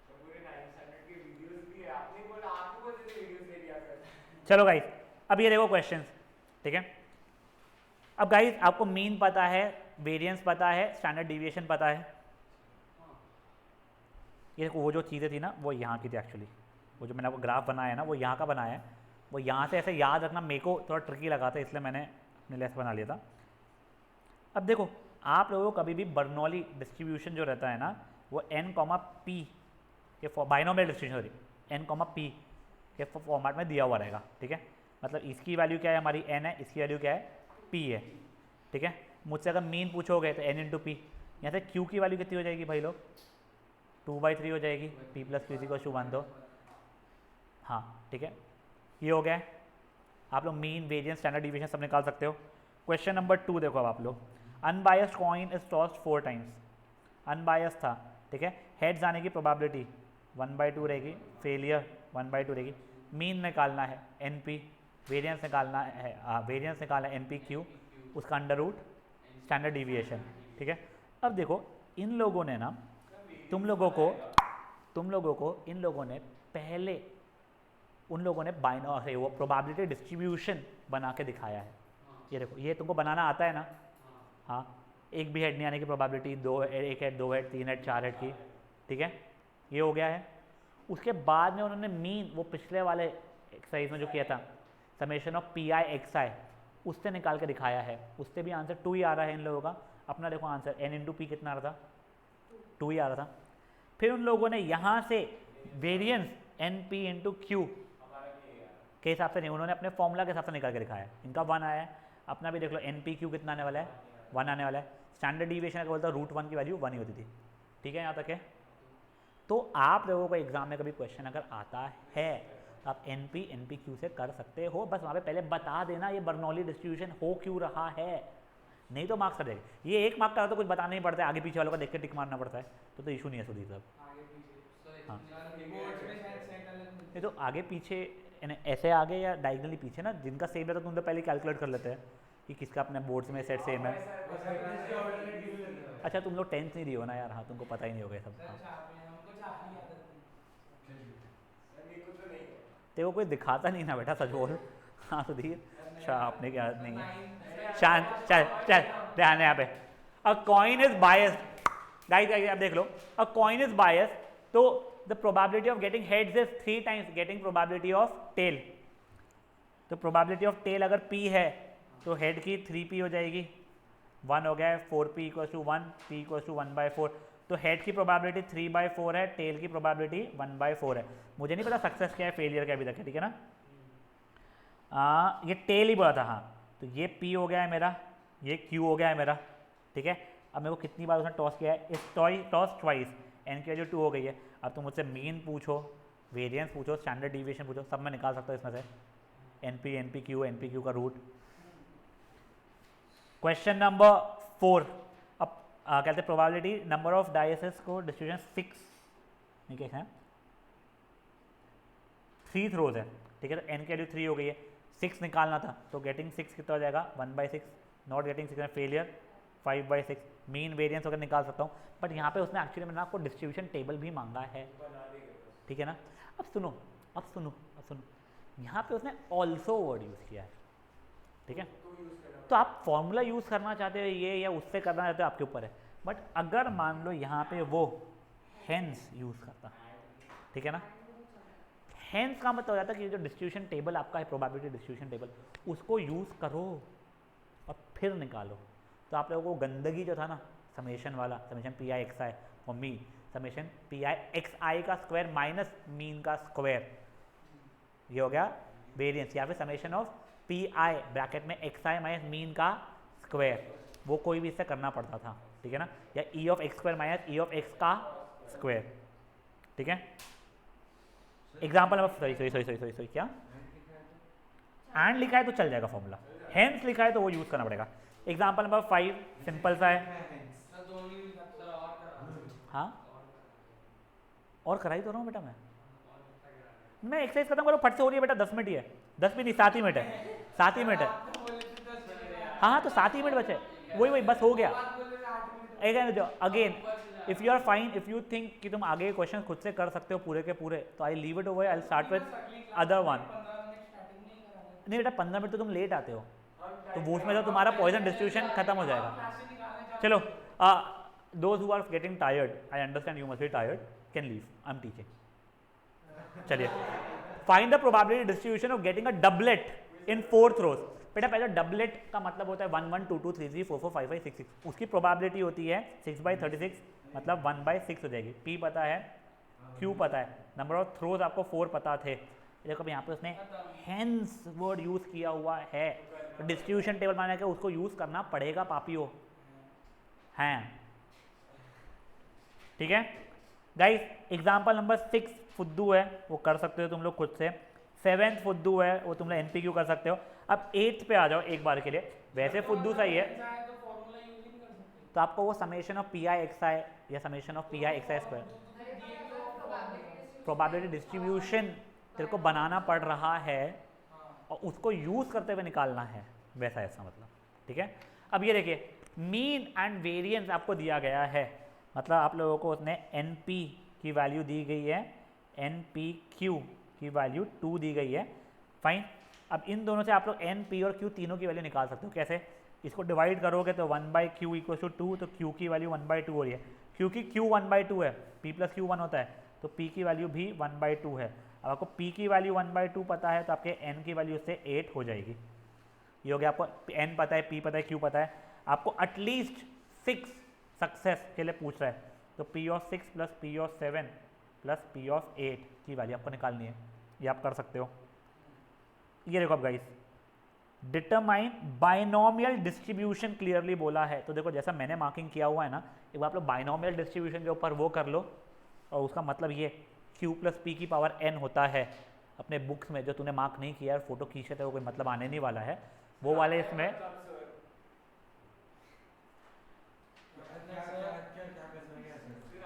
पूरे 9 स्टैंडर्ड के वीडियोस भी है, आपने बोला आपको कौन से वीडियोस ले लिया कर। चलो गाइस अब ये देखो क्वेश्चंस, ठीक है। अब गाइस आपको मीन पता है, वेरिएंस पता है, स्टैंडर्ड डिविएशन पता है। ये देखो वो जो चीज़ें थी ना वो यहाँ की थी एक्चुअली, वो जो मैंने आपको ग्राफ बनाया है ना वो यहाँ का बनाया है, वो यहाँ से ऐसे याद रखना मेरे को थोड़ा ट्रिकी लगा था, इसलिए मैंने अपने लिए बना लिया था। अब देखो आप लोगों को कभी भी बर्नौली डिस्ट्रीब्यूशन जो रहता है ना वो n, p के binomial distribution sorry n, p के फॉर्मेट में दिया हुआ रहेगा, ठीक है। मतलब इसकी वैल्यू क्या है हमारी n है, इसकी वैल्यू क्या है p है, ठीक है। मुझसे अगर मीन पूछोगे तो n इंटू पी, यहाँ से q की वैल्यू कितनी हो जाएगी भाई लोग, 2/3 हो जाएगी, p plus q equals to 1 दो, हाँ ठीक है। ये हो गया, आप लोग मीन वेरिएंस स्टैंडर्ड डिविएशन सब निकाल सकते हो। क्वेश्चन नंबर 2 देखो अब आप लोग, unbiased coin is tossed 4 times, unbiased था, ठीक है। हेड्स आने की प्रोबेबिलिटी 1/2 रहेगी, फेलियर 1/2 रहेगी, मीन निकालना है NP, वेरिएंस निकालना है वेरिएंस निकालना है NPQ, उसका अंडर रूट स्टैंडर्ड डिविएशन, ठीक है। अब देखो इन लोगों ने ना तुम लोगों को इन लोगों ने पहले उन लोगों ने वो प्रोबेबिलिटी डिस्ट्रीब्यूशन बना के दिखाया है। ये देखो ये तुमको बनाना आता है ना, हाँ एक भी हेड नहीं आने की प्रोबेबिलिटी, एक हेड, 2 हेड, 3 हेड, 4 हेड की, ठीक है। ये हो गया है। उसके बाद में उन्होंने मीन वो पिछले वाले एक्सरसाइज में जो किया था समेशन ऑफ PI XI उससे निकाल के दिखाया है, उससे भी आंसर 2 ही आ रहा है इन लोगों का। अपना देखो आंसर n इंटू पी कितना आ रहा था, 2 ही आ रहा था। फिर उन लोगों ने यहाँ से वेरिएंस NP इंटू क्यू के हिसाब से नहीं, उन्होंने अपने फॉर्मूला के हिसाब से निकाल के दिखाया है, इनका 1 आया है। अपना भी देख लो NPQ कितना आने वाला है, 1 आने वाला है। स्टैंडर्ड डिविएशन का बोलता √1 की वैल्यू 1 ही होती थी, ठीक है यहाँ तक है। तो आप लोगों को एग्जाम में कभी क्वेश्चन अगर आता है आप NP NPQ से कर सकते हो, बस वहाँ पे पहले बता देना ये बर्नौली डिस्ट्रीब्यूशन हो क्यों रहा है, नहीं तो मार्क्स कटेगा। ये 1 मार्क का तो कुछ बताना नहीं पड़ता है, आगे पीछे वालों का देख के टिक मारना पड़ता है, तो इशू नहीं है सुधीर साहब। हाँ नहीं तो आगे पीछे ऐसे आगे या डायगनली पीछे ना, जिनका सेम है तो तुम तो पहले कैलकुलेट कर लेते हैं कि किसका अपने बोर्ड्स में सेट सेम है। अच्छा तुम लोग 10th नहीं दिए हो ना यार, हाँ तुमको पता ही नहीं होगा सब। तेरे को कोई दिखाता नहीं ना बेटा, सच बोल। हाँ सुधीर, अच्छा आपने क्या नहीं है, शांत चल चल ध्यान है यहाँ पे। अ कॉइन इज बायस्ड गाइस, आप देख लो, अ कॉइन इज बायस्ड तो the probability of getting heads is 3 times getting probability of tail। तो probability of tail अगर p है तो head की 3p हो जाएगी, 1 हो गया है, 4p equals to 1, p equals to 1/4। तो हेड की प्रोबेबिलिटी 3/4 है, टेल की प्रोबेबिलिटी 1/4 है। मुझे नहीं पता सक्सेस क्या है फेलियर क्या अभी तक है, ठीक है ना। ये टेल ही बोला था, हाँ तो ये p हो गया है मेरा, ये q हो गया है मेरा, ठीक है। अब मेरे को कितनी बार उसने टॉस किया है, इस टॉस ट्वाइस, n की वैल्यू 2 हो गई है। अब तुम मुझसे मीन पूछो, वेरिएंस पूछो, स्टैंडर्ड डिविएशन पूछो, सब मैं निकाल सकता हूँ इसमें से, NP NPQ का रूट। क्वेश्चन नंबर 4, अब कहते हैं प्रोबेबिलिटी नंबर ऑफ डायसेस को डिस्ट्रीब्यूशन 6 नहीं क्या है, 3 थ्रोज है, ठीक है। तो n की वैल्यू 3 हो गई है, 6 निकालना था तो गेटिंग 6 कितना हो जाएगा 1/6, not getting 6 failure 5/6, mean variance वगैरह निकाल सकता हूँ। बट यहाँ पे उसने एक्चुअली मैंने आपको डिस्ट्रीब्यूशन टेबल भी मांगा है, ठीक है ना। अब सुनो यहाँ पे उसने ऑल्सो वर्ड यूज़ किया है, ठीक है। तो आप फॉर्मूला यूज़ करना चाहते हो ये या उससे करना चाहते हो आपके ऊपर है। बट अगर मान लो यहाँ पे वो हेंस यूज़ करता, ठीक है ना, हेंस का मतलब हो जाता है कि जो डिस्ट्रीब्यूशन टेबल आपका है प्रोबेबिलिटी डिस्ट्रीब्यूशन टेबल, उसको यूज़ करो और फिर निकालो। तो आप लोगों को गंदगी जो था ना समेशन वाला, summation P I X I और mean, summation P I X I का स्क्वायर माइनस मीन का स्क्वायर, ये हो गया वेरिएंस। या फिर summation of P I bracket में एक्स आई माइनस मीन का स्क्वायर, वो कोई भी इससे करना पड़ता था, ठीक है ना। या ई of x square minus E of x का स्क्वायर, ठीक है। एग्जाम्पल नंबर सॉरी क्या एंड लिखा है तो चल जाएगा फॉर्मूला, हेंस लिखा है तो वो यूज करना पड़ेगा। एग्जाम्पल नंबर 5 सिंपल सा है। हाँ और कराई तो रहा हूँ बेटा, मैं एक्सरसाइज खत्म करो फट से हो रही है बेटा, 10 मिनट ही है, 10 भी नहीं 7 ही मिनट है, 7 ही मिनट है। हाँ तो 7 ही मिनट बचे, वही बस हो गया। Again if you are fine, if you think कि तुम आगे क्वेश्चन खुद से कर सकते हो पूरे के पूरे, तो I leave it over, I start with other one. नहीं बेटा 15 मिनट तो तुम लेट आते हो, तो वो उसमें तो तुम्हारा पॉइजन डिस्ट्रीब्यूशन खत्म हो जाएगा। चलो those who are getting tired, I understand you must be tired, can leave, I am teaching. चलिए find the probability distribution of getting a doublet in 4th rolls. बेटा पहले डबलेट का मतलब होता है 1 1 2 2 3 3 4 4 5 5 6 6, उसकी प्रोबेबिलिटी होती है 6/36, मतलब 1/6 हो जाएगी। पी पता है, क्यू पता है, नंबर ऑफ थ्रोज आपको 4 पता थे। देखो यहाँ पे उसने हेंस वर्ड यूज किया हुआ है, तो डिस्ट्रीब्यूशन टेबल बनाने के उसको यूज करना पड़ेगा पापियो, हैं, ठीक है गाइस। एग्जाम्पल नंबर 6 फुद्दू है, वो कर सकते हो तुम लोग खुद से। 7th फुद्दू है, वो तुम लोग एनपीक्यू कर सकते हो। अब 8th पे आ जाओ एक बार के लिए, वैसे फुद्दू सही है तो आपको वो summation of P I X I या summation of P I X I square probability distribution तेरे को बनाना पड़ रहा है और उसको यूज करते हुए निकालना है, वैसा ऐसा मतलब, ठीक है। अब ये देखिए मीन एंड वेरिएंस आपको दिया गया है, मतलब आप लोगों को उसने एन पी की वैल्यू दी गई है, एन पी क्यू की वैल्यू 2 दी गई है, फाइन। अब इन दोनों से आप लोग एन पी और क्यू तीनों की वैल्यू निकाल सकते हो। कैसे? इसको डिवाइड करोगे तो 1/q = 2, तो q की वैल्यू 1/2 हो रही है, क्योंकि q 1/2 है, p + q 1 होता है, तो p की वैल्यू भी 1/2 है। अब आपको p की वैल्यू 1/2 पता है तो आपके n की वैल्यू से 8 हो जाएगी। ये हो गया, आपको n पता है, p पता है, q पता है, आपको एटलीस्ट 6 सक्सेस के लिए पूछ रहा है, तो p of 6 + p of 7 + p of 8 की वैल्यू आपको निकालनी है। ये आप कर सकते हो। ये देखो अब guys, determine binomial distribution clearly बोला है, तो देखो जैसा मैंने मार्किंग किया हुआ है ना, एक बार आप लोग बाइनोमियल डिस्ट्रीब्यूशन के ऊपर वो कर लो, और उसका मतलब ये q + p की पावर n होता है। अपने बुक्स में जो तूने मार्क नहीं किया, फोटो खींचे थे, वो कोई मतलब आने नहीं वाला है, वो वाले इसमें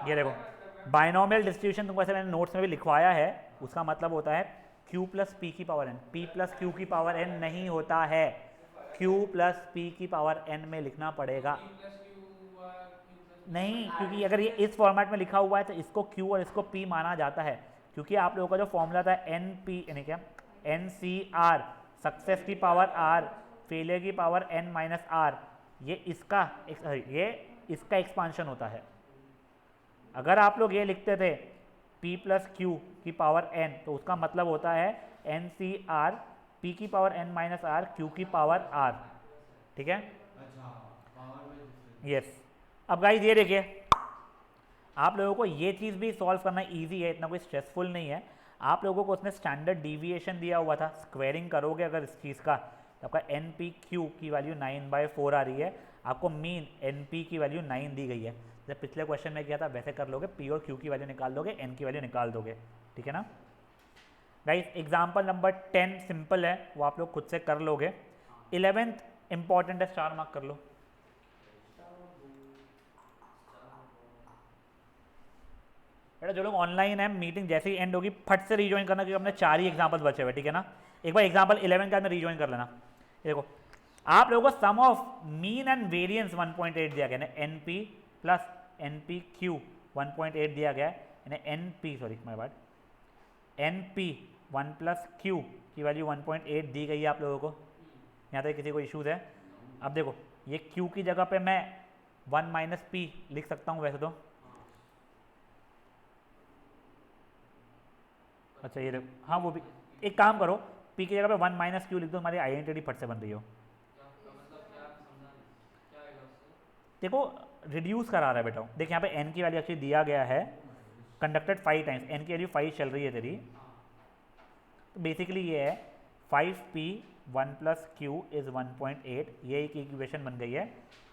ये देखो बाइनोमियल डिस्ट्रीब्यूशन तुमको ऐसे मैंने नोट्स में भी लिखवाया है, उसका मतलब होता है q + p की पावर n, p + q की पावर n नहीं होता है, q + p की पावर n में लिखना पड़ेगा। नहीं, क्योंकि अगर ये इस फॉर्मेट में लिखा हुआ है तो इसको q और इसको p माना जाता है, क्योंकि आप लोगों का जो फॉर्मूला था np यानी क्या NCR, सक्सेस की पावर r, फेलियर की पावर n - r, ये इसका एक्सपांशन होता है। अगर आप लोग ये लिखते थे p + q की पावर n, तो उसका मतलब होता है NCR, p की पावर n - r, q की पावर r, ठीक है। यस। अब गाइस ये देखिए, आप लोगों को ये चीज़ भी सॉल्व करना इजी है, इतना कोई स्ट्रेसफुल नहीं है। आप लोगों को उसने स्टैंडर्ड डिविएशन दिया हुआ था, स्क्वायरिंग करोगे अगर इस चीज़ का, तो आपका NPQ की वैल्यू 9/4 आ रही है, आपको मीन NP की वैल्यू 9 दी गई है। जैसे पिछले क्वेश्चन में किया था वैसे कर लोगे, P और Q की वैल्यू निकाल दोगे, N की वैल्यू निकाल दोगे, ठीक है ना गाइस। एग्जाम्पल नंबर 10 सिंपल है, वो आप लोग खुद से कर लोगे। 11th इंपॉर्टेंट है, स्टार मार्क कर लो। बेटा जो लोग ऑनलाइन है, मीटिंग जैसे ही एंड होगी फट से रीजॉइन करना, क्योंकि हमने 4 ही एग्जाम्पल बचे हुए, ठीक है ना। एक बार एग्जाम्पल 11 के बाद में रीजॉइन कर लेना। देखो आप लोगों को sum of mean and variance 1.8 दिया गया ना, n P plus N P Q 1.8 दिया गया है, n p sorry my bad, n p 1 plus q की वैल्यू 1.8 दी गई है आप लोगों को। यहाँ तक किसी को इश्यूज है? अब देखो ये क्यू की जगह पे मैं 1 माइनस पी लिख सकता हूँ वैसे तो। अच्छा ये देखो, हाँ वो भी, एक काम करो पी की जगह पे 1 माइनस क्यू लिख दो, हमारी आइडेंटिटी फट से बन रही हो। देखो रिड्यूस करा रहा है बेटा, देख यहाँ पे n की वैल्यू एक्चुअली दिया गया है कंडक्टेड 5 टाइम्स, n की वैल्यू 5 चल रही है तेरी, तो बेसिकली ये है 5p 1 प्लस क्यू इज 1.8, ये एक इक्वेशन बन गई है।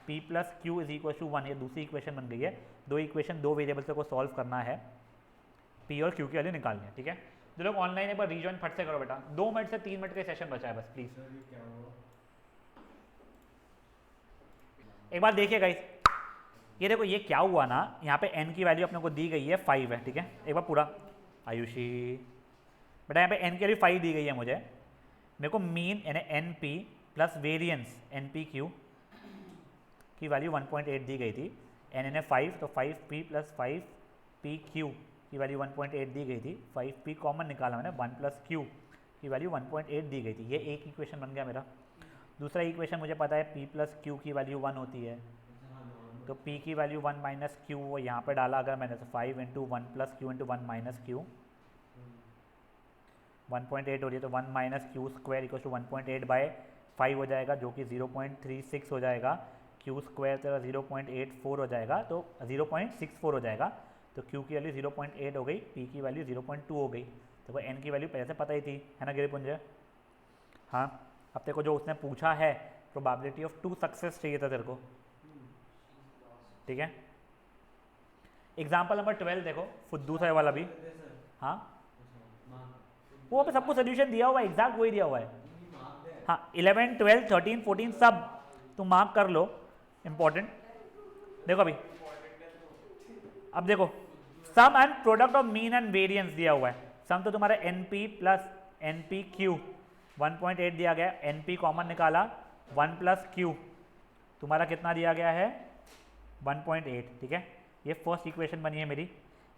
p plus q is equal to 1, ये दूसरी इक्वेशन बन गई है। दो इक्वेशन, दो वेरिएबल्स को सॉल्व करना है, p और q की वैल्यू निकालनी है, ठीक है। जो लोग ऑनलाइन एक बार रीजॉइन फट से करो बेटा, 2 मिनट से 3 मिनट का सेशन बचा है बस, प्लीज एक बार देखिए गाइस। ये देखो ये क्या हुआ ना, यहाँ पे n की वैल्यू अपने को दी गई है 5 है, ठीक है। एक बार पूरा आयुषी बेटा, यहाँ पे n की वैल्यू 5 दी गई है मुझे, मेरे को मीन यानी n P plus variance n P q की वैल्यू 1.8 दी गई थी, एन एन ए 5, तो 5p प्लस 5p क्यू की वैल्यू 1.8 दी गई थी। 5p कॉमन निकाला मैंने, 1 प्लस क्यू की वैल्यू 1.8 दी गई थी, ये एक इक्वेशन बन गया मेरा। दूसरा इक्वेशन मुझे पता है p प्लस क्यू की वैल्यू 1 होती है, तो p की वैल्यू 1 माइनस क्यू वो यहाँ पे डाला अगर मैंने, तो 5 into 1 plus q into 1 minus q, 1.8 हो रही है, तो 1 minus q square equal to 1.8 by 5 हो जाएगा, जो कि 0.36 हो जाएगा। क्यू स्क्वायर तेरा 0.84 हो जाएगा, तो 0.64 हो जाएगा, तो क्यू की वैल्यू 0.8 हो गई, पी की वैल्यू 0.2 हो गई। देखो एन की वैल्यू पहले से पता ही थी, है ना गिरिपुंज? हाँ, अब तेरे को जो उसने पूछा है प्रोबेबिलिटी ऑफ 2 सक्सेस चाहिए था तेरे को, ठीक है। एग्जाम्पल नंबर 12 देखो, फुद्दू सा वाला भी, हाँ वो पे सबको सोल्यूशन दिया हुआ है, एग्जैक्ट वही दिया हुआ है। हाँ 11, 12, 13, 14 सब तुम मार्क कर लो, इंपॉर्टेंट। देखो अभी, अब देखो sum and product of mean and variance दिया हुआ है। सम तो तुम्हारा N P plus N P Q 1.8 दिया गया, एन पी कॉमन निकाला, 1 प्लस क्यू तुम्हारा कितना दिया गया है 1.8, ठीक है। ये फर्स्ट इक्वेशन बनी है मेरी।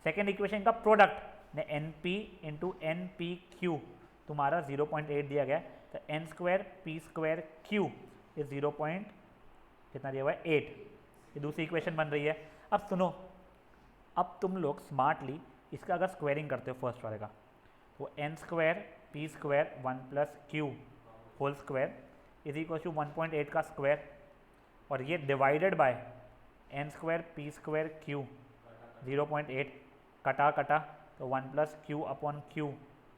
सेकेंड इक्वेशन का प्रोडक्ट ने n p into n P q तुम्हारा 0.8 दिया गया, तो n square p square q is 0. कितना दिया हुआ है 8, ये दूसरी इक्वेशन बन रही है। अब सुनो, अब तुम लोग स्मार्टली इसका अगर स्क्वायरिंग करते हो फर्स्ट वाले का, तो n square p square 1 plus q whole square is equal to 1.8 का स्क्वायर, और ये divided by n square p square q 0.8 कटा कटा, तो 1 प्लस क्यू अपॉन क्यू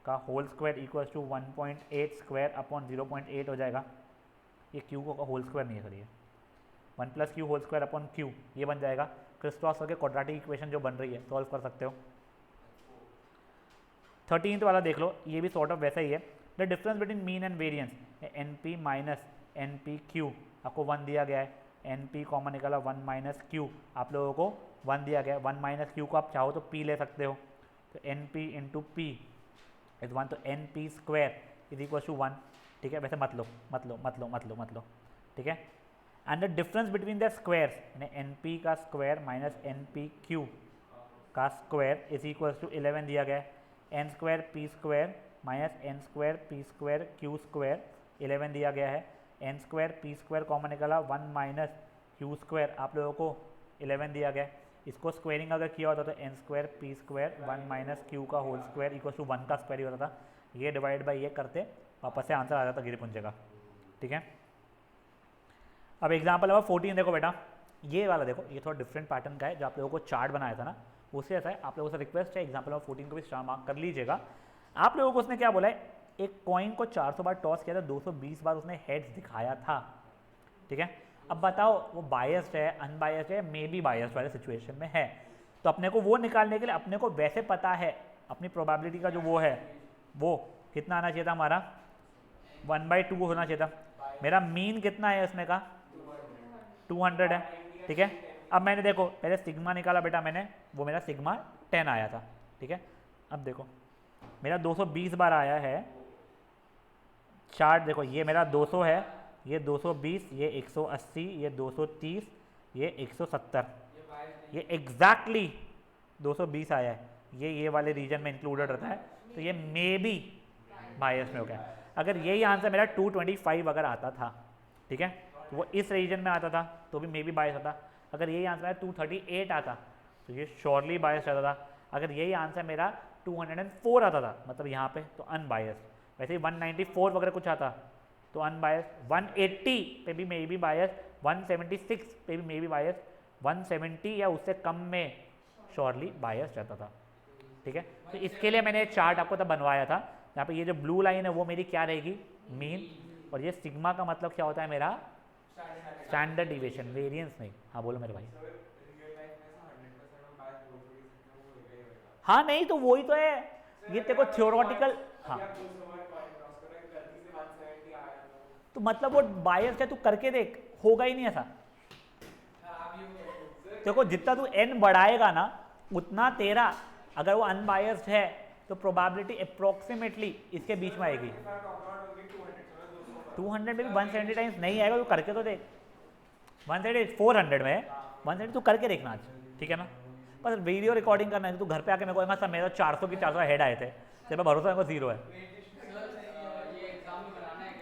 का whole square equal to 1.8 square upon 0.8 हो जाएगा। ये क्यू को होल स्क्वायर नहीं है सर, ये 1 plus q whole square upon q ये बन जाएगा। क्रिस्टॉस के क्वाड्रेटिक इक्वेशन जो बन रही है सॉल्व कर सकते हो। 13th वाला देख लो, ये भी सॉर्ट ऑफ वैसा ही है। The difference between mean and variance n p minus n P q, आपको 1 दिया गया है, एन पी कॉमन निकाला 1 माइनस क्यू, आप लोगों को 1 दिया गया है। 1 माइनस क्यू को आप चाहो तो पी ले सकते हो, तो n p into p is 1, तो n p square is equal to 1, ठीक है। वैसे मत लो मत लो मत लो मत लो मत लो, ठीक है। And the difference between the squares यानी एन पी का square minus n P q का स्क्वायर इज इक्वल टू 11 दिया गया है, n square p square minus n square p square q square 11 दिया गया है। N square p square common निकाला 1 माइनस क्यू स्क्वायर आप लोगों को 11 दिया गया है। इसको स्क्वायरिंग अगर किया होता तो n square p square 1 minus q का होल स्क्वायर इक्वल टू 1 का स्क्वायर ही होता था। ये डिवाइड बाई ये करते वापस से आंसर आ जाता गिरिपुंज का, ठीक है। अब एग्जाम्पल नंबर 14 देखो बेटा, ये वाला देखो, ये थोड़ा डिफरेंट पैटर्न का है, जो आप लोगों को चार्ट बनाया था ना उससे ऐसा है। आप लोगों से रिक्वेस्ट है एग्जाम्पल नंबर 14 को भी स्टार मार्क कर लीजिएगा। आप लोगों को उसने क्या बोला है, एक कॉइन को 400 बार टॉस किया था, 220 बार उसने हेड्स दिखाया था, ठीक है। अब बताओ वो बायस्ड है अनबायस्ड है, मे बी बायस्ड वाले सिचुएशन में है, तो अपने को वो निकालने के लिए अपने को वैसे पता है अपनी प्रोबेबिलिटी का जो वो है वो कितना आना चाहिए था हमारा 1/2 होना चाहिए था। मेरा मीन कितना है इसमें का 200 है, ठीक है। अब मैंने देखो पहले सिग्मा निकाला बेटा मैंने, वो मेरा सिग्मा 10 आया था, ठीक है। अब देखो मेरा 220 बार आया है, चार्ट देखो ये मेरा 200 है, ये 220, ये 180, ये 230, ये 170, ये एग्जैक्टली 220 आया है, ये वाले रीजन में इंक्लूडेड रहता है, तो ये मे बी बायस में हो गया। अगर यही आंसर मेरा 225 अगर आता था, ठीक है, तो वो इस रीजन में आता था तो भी मे बी बायस आता। अगर यही आंसर मेरा 238 आता तो ये श्योरली बायस रहता था। अगर यही आंसर मेरा 204 आता था मतलब यहाँ पे, तो अनबायस। वैसे ही 194 वगैरह कुछ आता तो अनबायस, 180 पे भी मे बी बायस, 176 पे भी मे बी बायस, 170 या उससे कम में श्योरली बायस रहता था, ठीक है। तो इसके लिए मैंने चार्ट आपको तब बनवाया था, यहाँ पे ये जो ब्लू लाइन है वो मेरी क्या रहेगी, मीन, और ये सिग्मा का मतलब क्या होता है मेरा, स्टैंडर्ड डिविएशन, वेरिएंस नहीं। हाँ बोलो मेरे भाई। हाँ नहीं तो वही तो है, ये देखो थ्योरेटिकल। हाँ तो मतलब वो बायस है, तू करके देख, होगा ही नहीं ऐसा। देखो जितना तू n बढ़ाएगा ना उतना तेरा, अगर वो अनबायस्ड है तो प्रोबेबिलिटी अप्रोक्सीमेटली इसके बीच में आएगी। 200 में भी 170 टाइम्स नहीं आएगा, तो करके तो देख। 170 400 में 170 तू करके देखना आज, ठीक है ना। पर वीडियो रिकॉर्डिंग करना है तो तू घर पे आके मेरे को सर मेरा 400 की 400 हेड आए थे, तेरे पे भरोसा मेरे को 0 है।